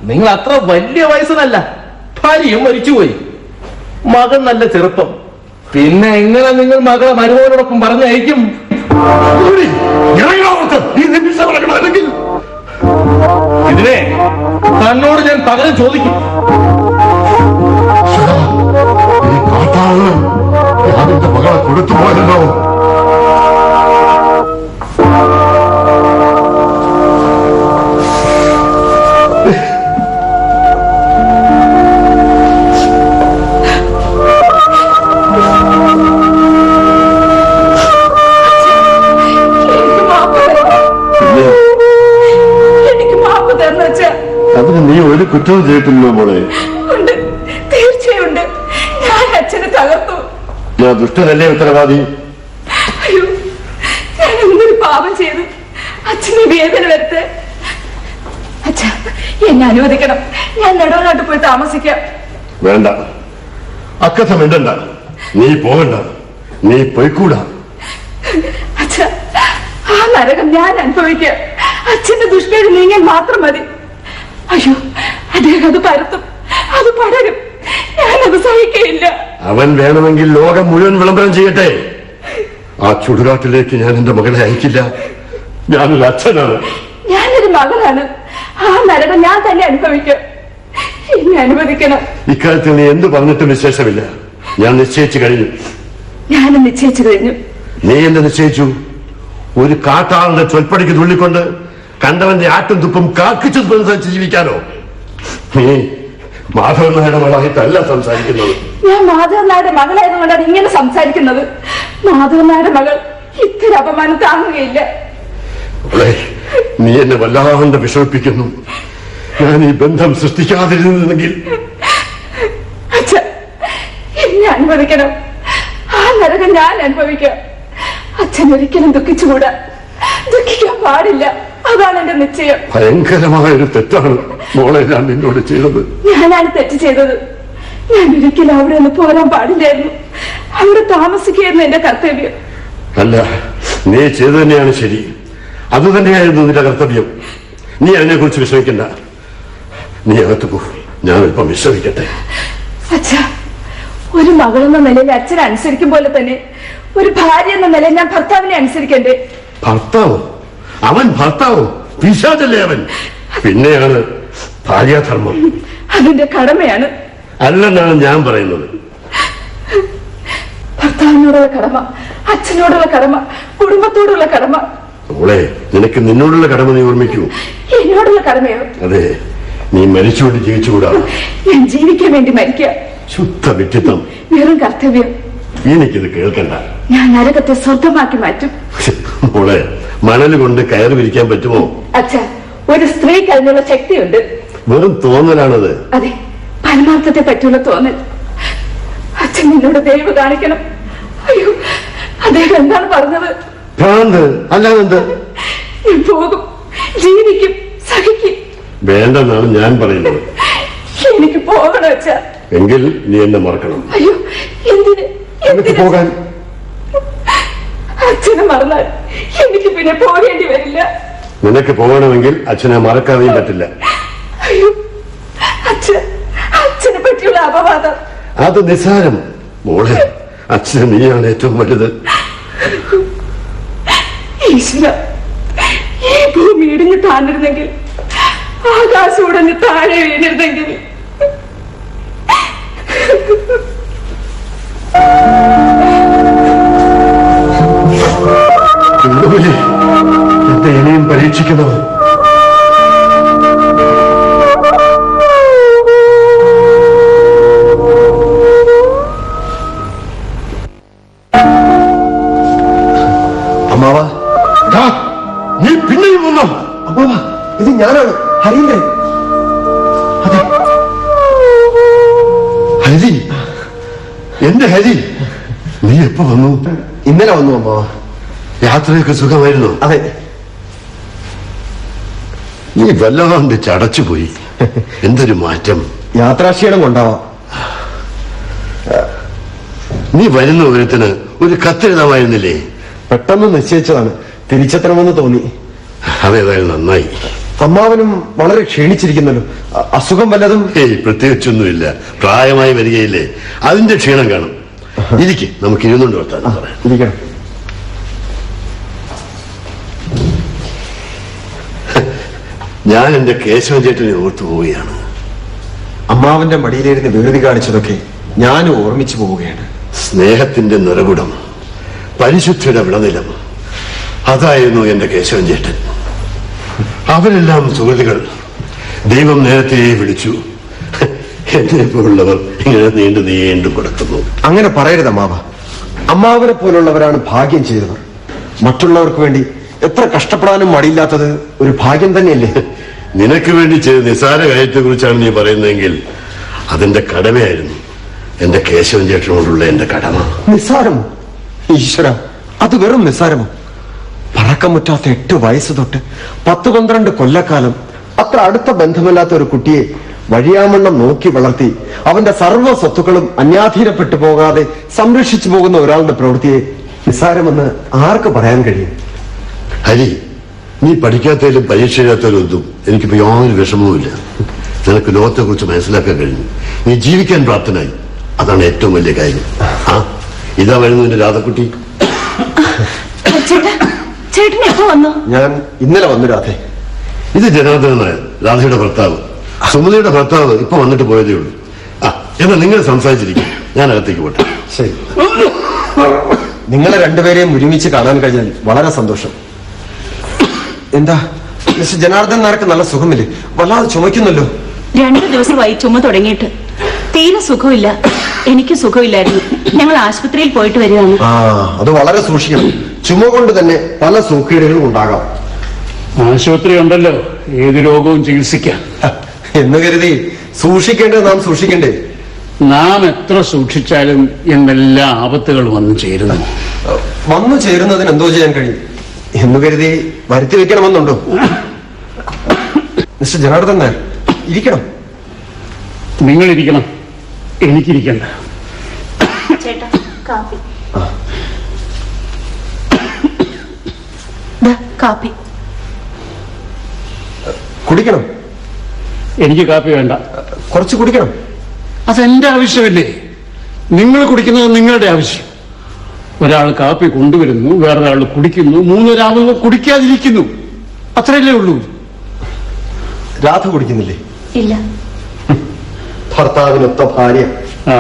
നിങ്ങൾ അത്ര വലിയ വയസ്സനല്ല. ഭാര്യയും മരിച്ചുപോയി, മകൻ നല്ല ചെറുപ്പം. പിന്നെ എങ്ങനെ നിങ്ങൾ മകളെ മരുമോനോടൊപ്പം പറഞ്ഞയക്കും? ഇതിനെ തന്നോട് ഞാൻ പകരം ചോദിക്കും. ഈ കാട്ടാള് ഞാൻ എന്റെ മകളെ കൊടുത്തു പോയല്ലോ. അതിന് നീ ഒരു കുറ്റവും ചെയ്തിട്ടില്ലോ മോളെ. ഉണ്ട്, തീർച്ചയായും ഉണ്ട്. ഞാൻ അച്ഛനെ തകർത്തു. ഞാൻ ദുഷ്ടനല്ലേ ഉത്തരവാദി? അയ്യോ, ഞാൻ എന്തൊരു പാപം ചെയ്തു അച്ഛനെ വേദന വരുത്ത്. അച്ഛ, എന്നെ അനുവദിക്കണം. ഞാൻ നെടുവനാട്ട് പോയി താമസിക്കാം. വേണ്ട, അക്കഥ മിണ്ടണ്ട. നീ പോകണ്ട, നീ പോയിക്കൂടാ. അച്ഛ, ആ നരകം ഞാൻ അനുഭവിക്കാം. അച്ഛന്റെ ദുഷ്പേര് നീങ്ങാൻ മാത്രം മതി. അയ്യോ, അദ്ദേഹം അത് പരത്തും, അത് പടരും. ഞാനത് സഹിക്കയില്ല. അവൻ വേണമെങ്കിൽ ലോകം മുഴുവൻ വിളംബരം ചെയ്യട്ടെ. ആ ചുടുകാട്ടിലേക്ക് ഞാൻ എന്റെ മകളെ അയക്കില്ല. ഞാനൊരു അച്ഛനാണ്. ഞാനൊരു മകളാണ്. ആ നരകം ഞാൻ തന്നെ അനുഭവിക്കാം. എന്നെ അനുവദിക്കണം. ഇക്കാര്യത്തിൽ നീ എന്ത് പറഞ്ഞിട്ടും വിശേഷമില്ല. ഞാൻ നിശ്ചയിച്ചു കഴിഞ്ഞു. ഞാനും നിശ്ചയിച്ചു കഴിഞ്ഞു. നീ എന്ത് നിശ്ചയിച്ചു? ഒരു കാട്ടാളിന്റെ ചൊൽപ്പടിക്ക് തുള്ളിക്കൊണ്ട് കണ്ടവന്റെ ആട്ടും തുപ്പും കാക്കിച്ചു സംസാരിച്ച് ജീവിക്കാനോ? നീ മാധവൻ നായരുടെ മകളായിട്ടല്ല സംസാരിക്കുന്നത്. ഞാൻ മാധവൻ നായരുടെ മകളായതുകൊണ്ടാണ് ഇങ്ങനെ സംസാരിക്കുന്നത്. മാധവൻ നായരുടെ മകൾ ഇത്തരം അപമാനം താങ്ങുകയില്ല. നീ എന്നെ വല്ലാണ്ട് വിഷമിപ്പിക്കുന്നു. ഞാൻ ഈ ബന്ധം സൃഷ്ടിക്കാതിരുന്നെങ്കിൽ. അച്ഛാ, എന്നെ അനുവദിക്കണം. ആ നരകം ഞാൻ അനുഭവിക്കാം. അച്ഛൻ ഒരിക്കലും ദുഃഖിച്ചുകൂടാ. ദുഃഖിക്കാൻ പാടില്ല. അതാണ് എന്റെ നിശ്ചയം. ഭയങ്കരമായ ഒരു തെറ്റാണ് മോളെ ഞാൻ നിന്നോട് ചെയ്തത്. ഞാനാണ് തെറ്റ് ചെയ്തത്. ഞാൻ ഒരിക്കലും അവിടെ നിന്ന് പോരാൻ പാടില്ലായിരുന്നു. അവിടെ താമസിക്കുകയായിരുന്നു എന്റെ കർത്തവ്യം. അല്ല, നീ ചെയ്തു തന്നെയാണ് ശരി. അത് തന്നെയായിരുന്നു നിന്റെ കർത്തവ്യം. നീ അതിനെ കുറിച്ച് വിഷമിക്കണ്ട. നീ അകത്ത് പോ, ഞാൻ അല്പം വിശ്രമിക്കട്ടെ. അച്ഛാ, ഒരു മകളെന്ന നിലയിൽ അച്ഛനെ അനുസരിക്കും പോലെ തന്നെ ഒരു ഭാര്യ എന്ന നിലയിൽ ഞാൻ ഭർത്താവിനെ അനുസരിക്കണ്ടേ? ഭർത്താവോ? അവൻ ഭർത്താവോ? പിശാചല്ലേ അവൻ? പിന്നെയാണ് ഭാര്യാധർമ്മം. അതിന്റെ കടമയാണ്. അല്ലെന്നാണ് ഞാൻ പറയുന്നത്. ഭർത്താവിനോടുള്ള കടമ, അച്ഛനോടുള്ള കടമ, കുടുംബത്തോടുള്ള കടമ. മോളെ, നിനക്ക് നിന്നോടുള്ള കടമ നീ ഓർമ്മിക്കൂ. എന്നോടുള്ള കടമയോ? അതെ, നീ മരിച്ചുകൊണ്ട് ജീവിച്ചുകൂടാ. ഞാൻ ജീവിക്കാൻ വേണ്ടി മരിക്കുക. ശുദ്ധ വിഡ്ഢിത്തം, വെറും കർത്തവ്യം. എനിക്കിത് കേൾക്കണ്ട. ഞാൻ നരകത്തെ സ്വന്തമാക്കി മാറ്റും. മോളെ, മണല് കൊണ്ട് കയറി വിരിക്കാൻ പറ്റുമോ? അച്ഛാ, ഒരു സ്ത്രീക്ക് അതിനുള്ള ശക്തിയുണ്ട്. വെറും തോന്നലാണത്. അതെ, പരമാർത്ഥത്തെ പറ്റിയുള്ള തോന്നൽ. അച്ഛൻ എന്നോട് ദയവ് കാണിക്കണം. അയ്യോ, അദ്ദേഹം എന്താണ് പറഞ്ഞത്? ഭ്രാന്ത് അല്ലാതെന്ത്? ഞാൻ പോകും, ജീവിക്കും, സഹിക്കും. വേണ്ടെന്നാണ് ഞാൻ പറയുന്നത്. എനിക്ക് പോകണം അച്ഛാ. എങ്കിൽ നീ എന്നെ മറക്കണം. അയ്യോ, എന്തിന്? എനിക്ക് പോകാൻ. അച്ഛനെ മറന്നാൽ എനിക്ക് പിന്നെ പോകേണ്ടി വരില്ല. നിനക്ക് പോകണമെങ്കിൽ അച്ഛനെ മറക്കാതെയും പറ്റില്ല. അയ്യോ, അച്ഛനെ പറ്റിയുള്ള അപവാദം. അത് നിസ്സാരം മോളെ. അച്ഛന് നീയാണ് ഏറ്റവും വലുത്. ഈശ്വര, ഈ ഭൂമി ഇടിഞ്ഞു താന്നിരുന്നെങ്കിൽ, ആകാശം ഉടഞ്ഞ് താഴെ വീണിരുന്നെങ്കിൽ. എന്റെ ഇനിയും പരീക്ഷിക്കണോ? അമ്മാവ, നീ പിന്നെയും വന്നോ? അമ്മാവ, ഇത് ഞാനാണ്, ഹരീന്ദ്രൻ. അതെ, ഹരി, എന്റെ ഹരി, നീ എപ്പോ വന്നു? ഇന്നലെ വന്നു അമ്മാവ. യാത്രയൊക്കെ സുഖമായിരുന്നു? അതെ. നീ വല്ലാണ്ട് ചടച്ചുപോയി. എന്തൊരു മാറ്റം. യാത്രാക്ഷീണം കൊണ്ടാവാം. നീ വരുന്ന വിവരത്തിന് ഒരു കത്തെഴുതാമായിരുന്നില്ലേ? പെട്ടെന്ന് നിശ്ചയിച്ചതാണ്, തിരിച്ചെത്തണമെന്ന് തോന്നി. അതേതായാലും നന്നായി. അമ്മാവനും വളരെ ക്ഷീണിച്ചിരിക്കുന്നല്ലോ. അസുഖം വല്ലതും? ഏയ്, പ്രത്യേകിച്ചൊന്നുമില്ല. പ്രായമായി വരികയില്ലേ, അതിന്റെ ക്ഷീണം കാണും. ഇരിക്കെ, നമുക്ക് ഇരുന്നുകൊണ്ട് വർത്താനം പറയാം. ഇരിക്കണം. ഞാൻ എന്റെ കേശവൻ ചേട്ടനെ ഓർത്തു പോവുകയാണ്. അമ്മാവന്റെ മടിയിലിരുന്ന് വികൃതി കാണിച്ചതൊക്കെ ഞാൻ ഓർമ്മിച്ചു പോവുകയാണ്. സ്നേഹത്തിന്റെ നിറകുടം, പരിശുദ്ധിയുടെ വിളനിലം, അതായിരുന്നു എന്റെ കേശവൻ ചേട്ടൻ. അവരെല്ലാം സുഹൃത്തുക്കൾ. ദൈവം നേരത്തെ വിളിച്ചു. എന്നെ പോലുള്ളവർ ഇങ്ങനെ നീണ്ടു കൊടുക്കുന്നു. അങ്ങനെ പറയരുത് അമ്മാവ. അമ്മാവനെ പോലുള്ളവരാണ് ഭാഗ്യം ചെയ്തവർ. മറ്റുള്ളവർക്ക് വേണ്ടി എത്ര കഷ്ടപ്പെടാനും മടിയില്ലാത്തത് ഒരു ഭാഗ്യം തന്നെയല്ലേ? നിനക്ക് വേണ്ടി ചെയ്ത നിസാര കാര്യത്തെ കുറിച്ചാണ് നീ പറയുന്നതെങ്കിൽ അതെന്റെ കടമയായിരുന്നു. എന്റെ കേശവൻ ചേട്ടനോടുള്ള എന്റെ കടമ. നിസ്സാരമോ? ഈശ്വര, അത് വെറും നിസ്സാരമോ? പറക്കമുറ്റാത്ത 8 വയസ്സ് തൊട്ട് 10-12 കൊല്ലക്കാലം അത്ര അടുത്ത ബന്ധമില്ലാത്ത ഒരു കുട്ടിയെ വഴിയാമണ്ണം നോക്കി വളർത്തി അവന്റെ സർവ്വ സ്വത്തുക്കളും അന്യാധീനപ്പെട്ടു പോകാതെ സംരക്ഷിച്ചു പോകുന്ന ഒരാളുടെ പ്രവൃത്തിയെ നിസ്സാരമെന്ന് ആർക്ക് പറയാൻ കഴിയും? ഹരി, നീ പഠിക്കാത്തതിലും പരീക്ഷ എഴുതാത്തതിലും ഒന്നും എനിക്കിപ്പോ യാതൊരു വിഷമവുമില്ല. നിനക്ക് ലോകത്തെ കുറിച്ച് മനസ്സിലാക്കാൻ കഴിഞ്ഞു. നീ ജീവിക്കാൻ പ്രാപ്തനായി. അതാണ് ഏറ്റവും വലിയ കാര്യം. ആ, ഇതാ വരുന്നു എന്റെ രാധക്കുട്ടി. ചേട്ടൻ എപ്പോ വന്നു? ഞാൻ ഇന്നലെ വന്നു രാധേ. ഇത് ജനാർദ്ദനൻ നായർ, രാധയുടെ ഭർത്താവ്. സുമതിയുടെ ഭർത്താവ് ഇപ്പൊ വന്നിട്ട് പോയതേ ഉള്ളൂ. ആ, എന്നാൽ നിങ്ങൾ സംസാരിച്ചിരിക്കും, ഞാൻ അകത്തേക്ക് പോട്ടെ. ശരി. നിങ്ങളെ രണ്ടുപേരെയും ഒരുമിച്ച് കാണാൻ കഴിഞ്ഞാൽ വളരെ സന്തോഷം. എന്താ മിസ്റ്റർ ജനാർദ്ദൻ നായർക്ക് നല്ല സുഖമില്ലേ? വല്ലാതെ ചുമയ്ക്കുന്നല്ലോ. 2 ദിവസമായി ചുമ തുടങ്ങിയിട്ട്. തീരെ സുഖമില്ല. എനിക്ക് സുഖമില്ലായിരുന്നു. ഞങ്ങൾ ആശുപത്രിയിൽ പോയിട്ട് വരികയാണ്. അത് വളരെ സൂക്ഷിക്കണം. ചുമ കൊണ്ട് തന്നെ പല സൂക്കേടുകളും ഉണ്ടാകാം. ആശുപത്രി ഉണ്ടല്ലോ, ഏത് രോഗവും ചികിത്സിക്കാം എന്ന് കരുതി സൂക്ഷിക്കേണ്ടത് നാം സൂക്ഷിക്കണ്ടേ? നാം എത്ര സൂക്ഷിച്ചാലും എന്തെല്ലാം ആപത്തുകൾ വന്നു ചേരുന്നു. വന്നു ചേരുന്നതിന് എന്തോ ചെയ്യാൻ കഴിയും എന്ന് കരുതി വരുത്തി വെക്കണമെന്നുണ്ടോ? മിസ്റ്റർ ജനാർദ്ദൻ നായർ, ഇരിക്കണം. നിങ്ങളിരിക്കണം, എനിക്കിരിക്കണ്ട. ചേട്ടാ, കാപ്പി. കാപ്പി കുടിക്കണം. എനിക്ക് കാപ്പി വേണ്ട. കുറച്ച് കുടിക്കണം. അതെന്റെ ആവശ്യമല്ലേ? നിങ്ങൾ കുടിക്കുന്നത് നിങ്ങളുടെ ആവശ്യം. ഒരാൾ കാപ്പി കൊണ്ടുവരുന്നു, വേറൊരാൾ കുടിക്കുന്നു, 3 രാവുന്നു കുടിക്കാതിരിക്കുന്നു. അത്രയല്ലേ ഉള്ളൂ. രാധ കുടിക്കുന്നില്ലേ? ഇല്ല. ഭർത്താവിനൊത്ത ഭാര്യ. ആ,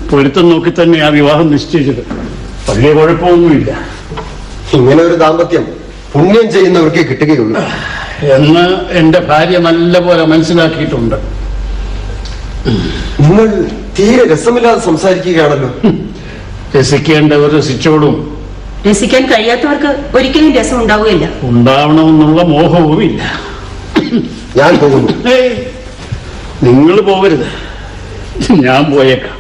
പൊരുത്തം നോക്കി തന്നെ ആ വിവാഹം നിശ്ചയിച്ചത്. വലിയ കുഴപ്പമൊന്നുമില്ല ഇങ്ങനെ ഒരു ദാമ്പത്യം പുണ്യം ചെയ്യുന്നവർക്കേ കിട്ടുകയുള്ളൂ എന്ന് എന്റെ ഭാര്യ നല്ലപോലെ മനസ്സിലാക്കിയിട്ടുണ്ട്. നിങ്ങൾ തീരെ രസമില്ലാതെ സംസാരിക്കുകയാണല്ലോ. രസിക്കേണ്ടവർ രസിച്ചോടും. രസിക്കാൻ കഴിയാത്തവർക്ക് ഒരിക്കലും രസം ഉണ്ടാവുകയില്ല. ഉണ്ടാവണമെന്നുള്ള മോഹവുമില്ല. ഞാൻ പോകുന്നു. നിങ്ങൾ പോകരുത്, ഞാൻ പോയേക്കാം.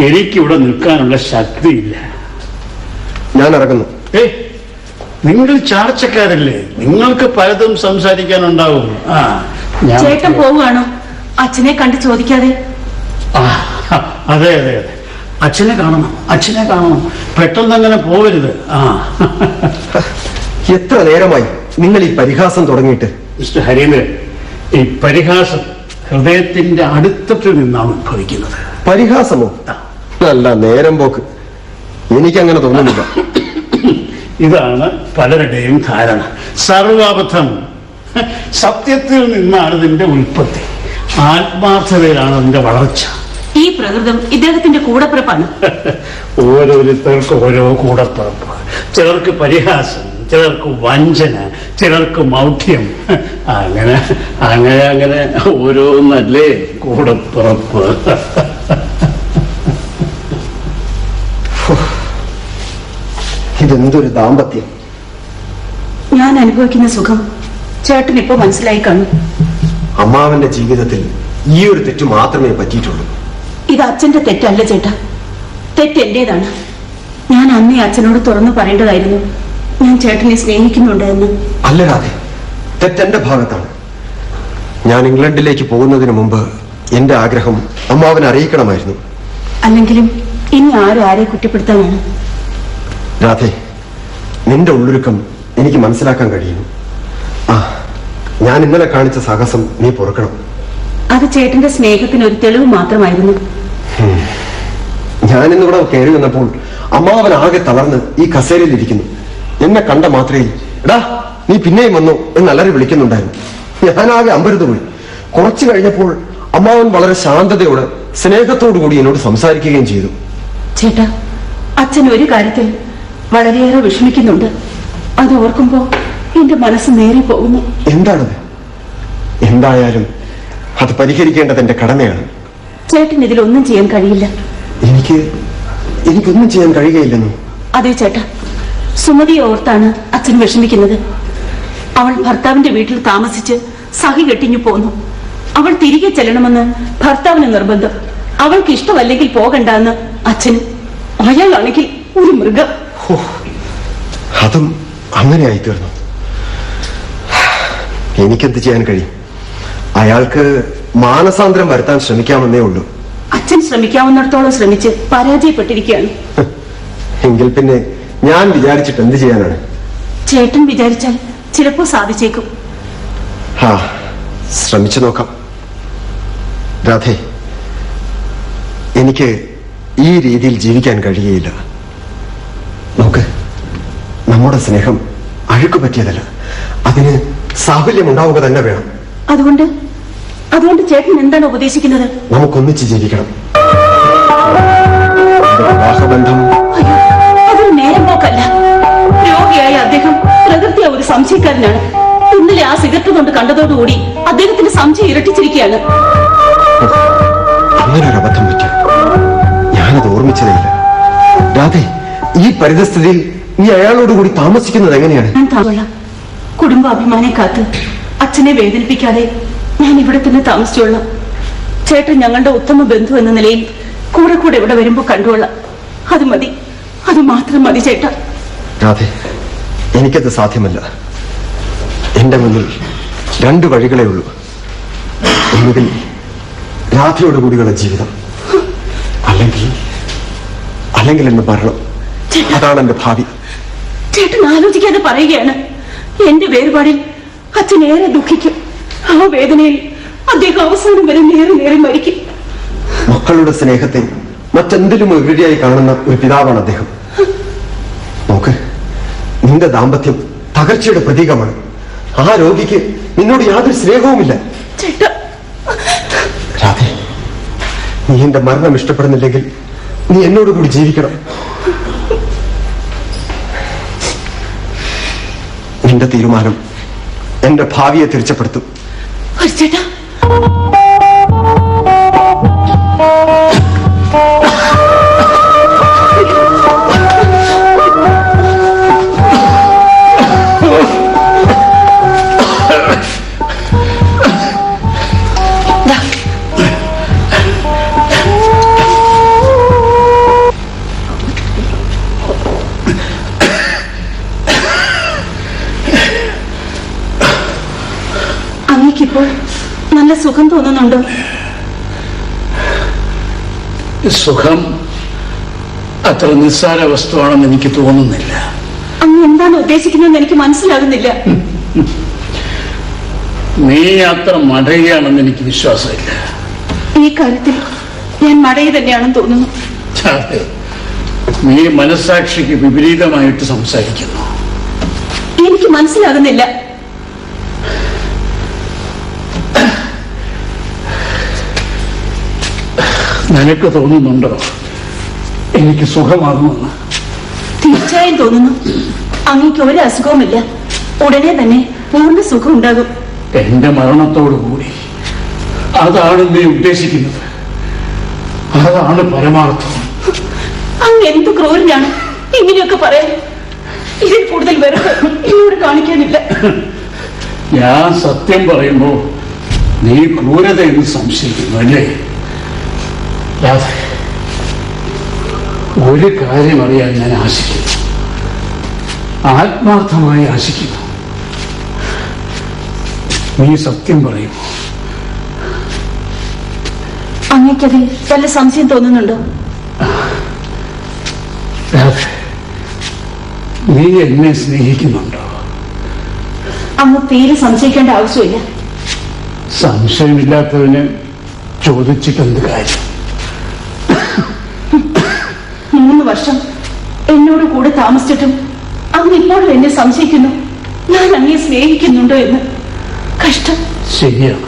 എനിക്കിവിടെ നിൽക്കാനുള്ള ശക്തിയില്ല. ഞാൻ ഇറങ്ങുന്നു. നിങ്ങൾ ചാർച്ചക്കാരല്ലേ, നിങ്ങൾക്ക് പലതും സംസാരിക്കാനുണ്ടാവും. ഞാൻ ചേട്ടൻ പോവുകയാണോ? അച്ഛനെ കണ്ട് ചോദിക്കാതെ. അതെ അതെ അതെ, അച്ഛനെ കാണണം, അച്ഛനെ കാണണം. പെട്ടെന്ന് അങ്ങനെ പോകരുത്. എത്ര നേരമായി നിങ്ങൾ ഈ പരിഹാസം തുടങ്ങിയിട്ട്? മിസ്റ്റർ ഹരീന്ദ്രൻ, ഈ പരിഹാസം ഹൃദയത്തിന്റെ അടുത്തത്തിൽ നിന്നാണ് ഉത്ഭവിക്കുന്നത്. പരിഹാസമോ? നല്ല നേരം പോക്ക്. എനിക്കങ്ങനെ തോന്നുന്നില്ല. ഇതാണ് പലരുടെയും ധാരണ. സർവാബദ്ധം. സത്യത്തിൽ നിന്നാണ് ഇതിന്റെ ഉൽപ്പത്തി. ആത്മാർത്ഥതയിലാണ് അതിന്റെ വളർച്ച. ഈ പ്രകൃതം ഇദ്ദേഹത്തിന്റെ കൂടപ്പിറപ്പാണ്. ഓരോരുത്തർക്ക് ഓരോ കൂടപ്പിറപ്പ്. ചിലർക്ക് പരിഹാസം, ചിലർക്ക് വഞ്ചന, ചിലർക്ക് മൗഢ്യം. അങ്ങനെ അങ്ങനെ അങ്ങനെ ഓരോന്നല്ലേ കൂടപ്പിറപ്പ്. ഇതെന്തൊരു ദാമ്പത്യം. ഞാൻ അനുഭവിക്കുന്ന സുഖം ചേട്ടൻ ഇപ്പൊ മനസ്സിലായി കാണും. അമ്മാവന്റെ ജീവിതത്തിൽ ഈ ഒരു തെറ്റ് മാത്രമേ പറ്റിയിട്ടുള്ളൂ. ഇത് അച്ഛന്റെ തെറ്റല്ല ചേട്ടാ, തെറ്റ് എന്റേതാണ്. ഞാൻ അന്നേ അച്ഛനോട് തുറന്നു പറയേണ്ടതായിരുന്നു ഞാൻ ചേട്ടനെ സ്നേഹിക്കുന്നുണ്ട് എന്ന്. അല്ല രാധേ, തെറ്റെന്റെ ഭാഗത്താണ്. ഞാൻ ഇംഗ്ലണ്ടിലേക്ക് പോകുന്നതിന് മുമ്പ് എന്റെ ആഗ്രഹം അമ്മാവനെ അറിയിക്കണമായിരുന്നു. അല്ലെങ്കിലും ഇനി ആരും ആരെ കുറ്റപ്പെടുത്താനാണ്? രാധേ, നിന്റെ ഉള്ളൊരുക്കം എനിക്ക് മനസ്സിലാക്കാൻ കഴിയുന്നു. ഞാൻ ഇന്നലെ കാണിച്ച സാഹസം നീ പൊറുക്കണം. അത് ചേട്ടന്റെ സ്നേഹത്തിന് ഒരു തെളിവ് മാത്രമായിരുന്നു. ഞാൻ ഇന്നിവിടെ കയറി വന്നപ്പോൾ അമ്മാവൻ ആകെ തളർന്ന് ഈ കസേരയിൽ ഇരിക്കുന്നു. എന്നെ കണ്ട മാത്രയിൽ എടാ നീ പിന്നെയും വന്നു എന്ന് അലറി വിളിക്കുന്നുണ്ടായിരുന്നു. ഞാനാകെ അമ്പരത് പോയി. കുറച്ചു കഴിഞ്ഞപ്പോൾ അമ്മാവൻ വളരെ ശാന്തതയോടെ സ്നേഹത്തോടു കൂടി എന്നോട് സംസാരിക്കുകയും ചെയ്തു. ചേട്ടാ, അച്ഛൻ ഒരു കാര്യത്തിൽ വളരെയേറെ വിഷമിക്കുന്നുണ്ട്. അത് ഓർക്കുമ്പോ എന്റെ മനസ്സ് നേരെ പോകുന്നു. എന്താണത്? എന്തായാലും അത് പരിഹരിക്കേണ്ടത് എന്റെ കടമയാണ്. ചേട്ടൻ ഇതിലൊന്നും ചെയ്യാൻ കഴിയില്ല. എനിക്കൊന്നും ചെയ്യാൻ കഴിയുകയില്ലെന്നു. അതെ ചേട്ടാ, സുമതിയെ ഓർത്താണ് അച്ഛൻ വിഷമിക്കുന്നത്. അവൾ ഭർത്താവിന്റെ വീട്ടിൽ താമസിച്ച് സഹി കെട്ടിഞ്ഞു പോന്നു. അവൾ തിരികെ ചെല്ലണമെന്ന് ഭർത്താവിന് നിർബന്ധം. അവൾക്ക് ഇഷ്ടമല്ലെങ്കിൽ പോകണ്ടെന്ന് അച്ഛനും. അയാളാണെങ്കിൽ ഒരു മൃഗം. അതും അങ്ങനെ ആയിത്തീർന്നു. എനിക്കെന്ത് ചെയ്യാൻ കഴിയും? അയാൾക്ക് മാനസാന്തരം വരുത്താൻ ശ്രമിക്കാമെന്നേ ഉള്ളൂ. അച്ഛൻ ശ്രമിക്കാവുന്നിടത്തോളം ശ്രമിച്ച് പരാജയപ്പെട്ടിരിക്കുകയാണ്. എങ്കിൽ പിന്നെ ഞാൻ വിചാരിച്ചിട്ട് എന്ത് ചെയ്യാനാണ്? ചേട്ടൻ വിചാരിച്ചാൽ ചിലപ്പോ സാധിച്ചേക്കും. ശ്രമിച്ചു നോക്കാം. രാധേ, എനിക്ക് ഈ രീതിയിൽ ജീവിക്കാൻ കഴിയുകയില്ല. നോക്ക്, നമ്മുടെ സ്നേഹം അഴുക്ക് പറ്റിയതല്ല. അതിന് സാഫല്യം ഉണ്ടാവുക തന്നെ വേണം. അതുകൊണ്ട് ചേട്ടൻ എന്താണ് ഉപദേശിക്കുന്നത്? നമുക്കൊന്നിച്ച് ജീവിക്കണം. വിവാഹബന്ധം അതൊരു നേരം പോക്കല്ല. രോഗിയായ അദ്ദേഹം പ്രകൃതിയായ ഒരു സംശയക്കാരനാണ്. ഇന്നലെ ആ സിഗരറ്റ് കൊണ്ട് കണ്ടതോടുകൂടി അദ്ദേഹത്തിന്റെ സംശയം ഇരട്ടിച്ചിരിക്കുകയാണ്. അങ്ങനെ ഒരു അബദ്ധം പറ്റും. ഞാനത് ഓർമ്മിച്ചതേയില്ല. രാധേ, ഈ പരിതസ്ഥിതിയിൽ നീ അയാളോടുകൂടി താമസിക്കുന്നത് എങ്ങനെയാണ്? ഞാൻ താങ്കളാം. കുടുംബാഭിമാനെ കാത്ത് അച്ഛനെ വേദനിപ്പിക്കാതെ ഞാൻ ഇവിടെ തന്നെ താമസിച്ചോളാം. ചേട്ടൻ ഞങ്ങളുടെ ഉത്തമ ബന്ധു എന്ന നിലയിൽ കൂടെ കൂടെ ഇവിടെ വരുമ്പോ കണ്ടുകൊള്ളാം. അത് മതി, അത് മാത്രം മതി ചേട്ടാ. രാധേ, എനിക്കത് സാധ്യമല്ല. എന്റെ മുന്നിൽ രണ്ട് വഴികളേ ഉള്ളൂ. ഒന്നുകിൽ രാധയോട് കൂടിയുള്ള ജീവിതം, അല്ലെങ്കിൽ എന്റെ മരണം. അതാണ് എന്റെ ഭാവി. ചേട്ടൻ ആലോചിക്കാതെ പറയുകയാണ്. എന്റെ വേർപാടിൽ അച്ഛൻ ഏറെ ദുഃഖിക്കും. ആ വേദനയിൽ അദ്ദേഹം അവസാനം വരെ നേരെ മരിക്കും. മക്കളുടെ സ്നേഹത്തെ മറ്റെന്തിലും ഉപരിയായി കാണുന്ന ഒരു പിതാവാണ് അദ്ദേഹം. നോക്ക്, നിന്റെ ദാമ്പത്യം തകർച്ചയുടെ പ്രതീകമാണ്. ആ രോഗിക്ക് നിന്നോട് യാതൊരു സ്നേഹവുമില്ല. രാധേ, നീ എന്റെ മരണം ഇഷ്ടപ്പെടുന്നില്ലെങ്കിൽ നീ എന്നോട് കൂടി ജീവിക്കണം. നിന്റെ തീരുമാനം എന്റെ ഭാവിയെ തീർച്ചപ്പെടുത്തും. ചേട്ടാ, അങ്ങേക്കിപ്പോൾ നല്ല സുഖം തോന്നുന്നുണ്ടോ? സുഖം അത്ര നിസ്സാര വസ്തുവാണെന്ന് എനിക്ക് തോന്നുന്നില്ല. അങ്ങ് എന്താണ് ഉദ്ദേശിക്കുന്നതെന്ന് എനിക്ക് മനസ്സിലാകുന്നില്ല. നീ അത്ര മടയുകയാണെന്ന് എനിക്ക് വിശ്വാസമില്ല. ഈ കാര്യത്തിൽ ഞാൻ മടയി തന്നെയാണെന്ന് തോന്നുന്നു. അതെ, നീ മനസ്സാക്ഷിക്ക് വിപരീതമായിട്ട് സംസാരിക്കുന്നു. എനിക്ക് മനസ്സിലാകുന്നില്ല. നിനക്ക് തോന്നുന്നുണ്ടോ എനിക്ക് സുഖമാകുമെന്ന്? തീർച്ചയായും തോന്നുന്നു. അങ്ങേക്ക് ഒരു അസുഖവുമില്ല. ഉടനെ തന്നെ പൂർണ്ണ സുഖം ഉണ്ടാകും. എന്റെ മരണത്തോടുകൂടി അതാണ് നീ ഉദ്ദേശിക്കുന്നത്? അതാണ് പരമാർത്ഥം. അങ്ങ് എന്ത് ക്രൂരനാണ് ഇങ്ങനെയൊക്കെ പറയാൻ. ഇതിൽ കൂടുതൽ വെറുപ്പ് എന്നോട് കാണിക്കാനില്ല. ഞാൻ സത്യം പറയുമ്പോ നീ ക്രൂരതയെന്ന് സംശയിക്കുന്നു അല്ലേ? രാധ, ഒരു കാര്യം അറിയാൻ ഞാൻ ആശിക്കുന്നു, ആത്മാർത്ഥമായി ആശിക്കുന്നു. നീ സത്യം പറയുമോ? അങ്ങേക്കതിൽ വല്ല സംശയം തോന്നുന്നുണ്ടോ? രാധ, നീ എന്നെ സ്നേഹിക്കുന്നുണ്ടോ? അങ്ങ് തീരെ സംശയിക്കേണ്ട ആവശ്യമില്ല. സംശയമില്ലാത്തവന് ചോദിച്ചിട്ടെന്ത് കാര്യം? 3 വർഷം എന്നോട് കൂടെ താമസിച്ചിട്ടും അങ്ങ് ഇപ്പോഴും എന്നെ സംശയിക്കുന്നു ഞാൻ അങ്ങേ സ്നേഹിക്കുന്നുണ്ടോ എന്ന്. കഷ്ടം. ശരിയാണ്,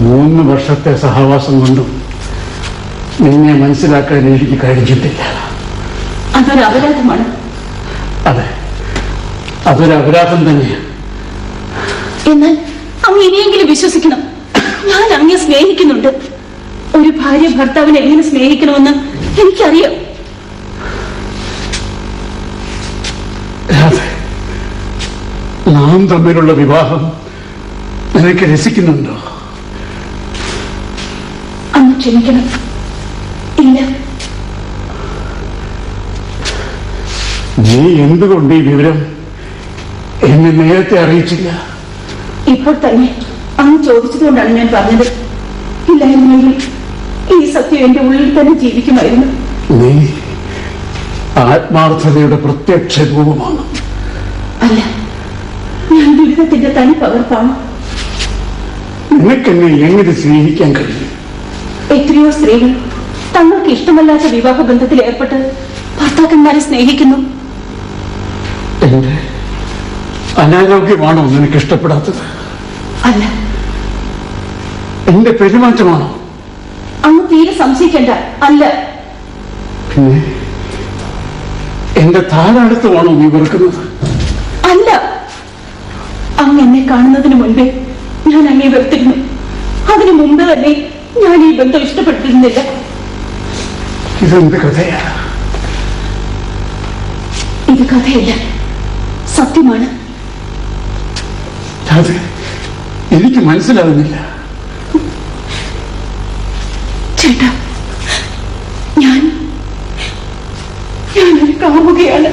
3 വർഷത്തെ സഹവാസം കൊണ്ടും നിന്നെ മനസ്സിലാക്കാൻ എനിക്ക് കഴിഞ്ഞിട്ടില്ല. അതൊരു അപരാധമാണ്. അതെ, അതൊരു അപരാധം തന്നെയാണ്. എന്നാൽ അങ്ങ് ഇനിയെങ്കിലും വിശ്വസിക്കണം, ഞാൻ അങ്ങേ സ്നേഹിക്കുന്നുണ്ട്. ഒരു ഭാര്യ ഭർത്താവിനെ എങ്ങനെ സ്നേഹിക്കണമെന്ന് എനിക്കറിയാം. അതെ, നാം തമ്മിലുള്ള വിവാഹം നിനക്ക് രസിക്കുന്നുണ്ടോ? അങ്ങ് ക്ഷമിക്കണം. ഇല്ല. നീ എന്തുകൊണ്ട് ഈ വിവരം എന്നെ നേരത്തെ അറിയിച്ചില്ല? ഇപ്പോൾ തന്നെ അങ്ങ് ചോദിച്ചതുകൊണ്ടാണ് ഞാൻ പറഞ്ഞത്. ഇല്ലായിരുന്നെങ്കിൽ ഈ സത്യം എന്റെ ഉള്ളിൽ തന്നെ ജീവിക്കുമായിരുന്നു. നീ ആത്മാർത്ഥതയുടെ പ്രത്യക്ഷ രൂപമാണ്. അല്ല, ഞാൻ ദുരിതത്തിന്റെ തനി പകർപ്പാണ്. നിനക്കെന്നെ എങ്ങനെ സ്നേഹിക്കാൻ കഴിയും? എത്രയോ സ്ത്രീകൾ തങ്ങൾക്ക് ഇഷ്ടമല്ലാത്ത വിവാഹ ബന്ധത്തിൽ ഏർപ്പെട്ട് ഭർത്താക്കന്മാരെ സ്നേഹിക്കുന്നു. എന്റെ അനാരോഗ്യമാണോ നിനക്ക് ഇഷ്ടപ്പെടാത്തത്? അല്ല, എന്റെ പെരുമാറ്റമാണോ? അങ്ങ് തീരെ സംശയിക്കേണ്ട. അല്ല. പിന്നെ എന്റെ താരാടുത്തമാണോ നീ വെറുക്കുന്നത്? അല്ല, അങ്ങ് എന്നെ കാണുന്നതിന് മുൻപേ ഞാൻ അങ്ങേ വെറുത്തിരുന്നു. അതിനു മുമ്പ് തന്നെ ഞാൻ ഈ ബന്ധം ഇഷ്ടപ്പെട്ടിരുന്നില്ല. ഇതെന്ത് കഥയാ? ഇത് കഥയല്ല, സത്യമാണ്. അത് എനിക്ക് മനസ്സിലാകുന്നില്ല. ചേട്ടാ, ഞാനൊരു കാമുകയാണ്.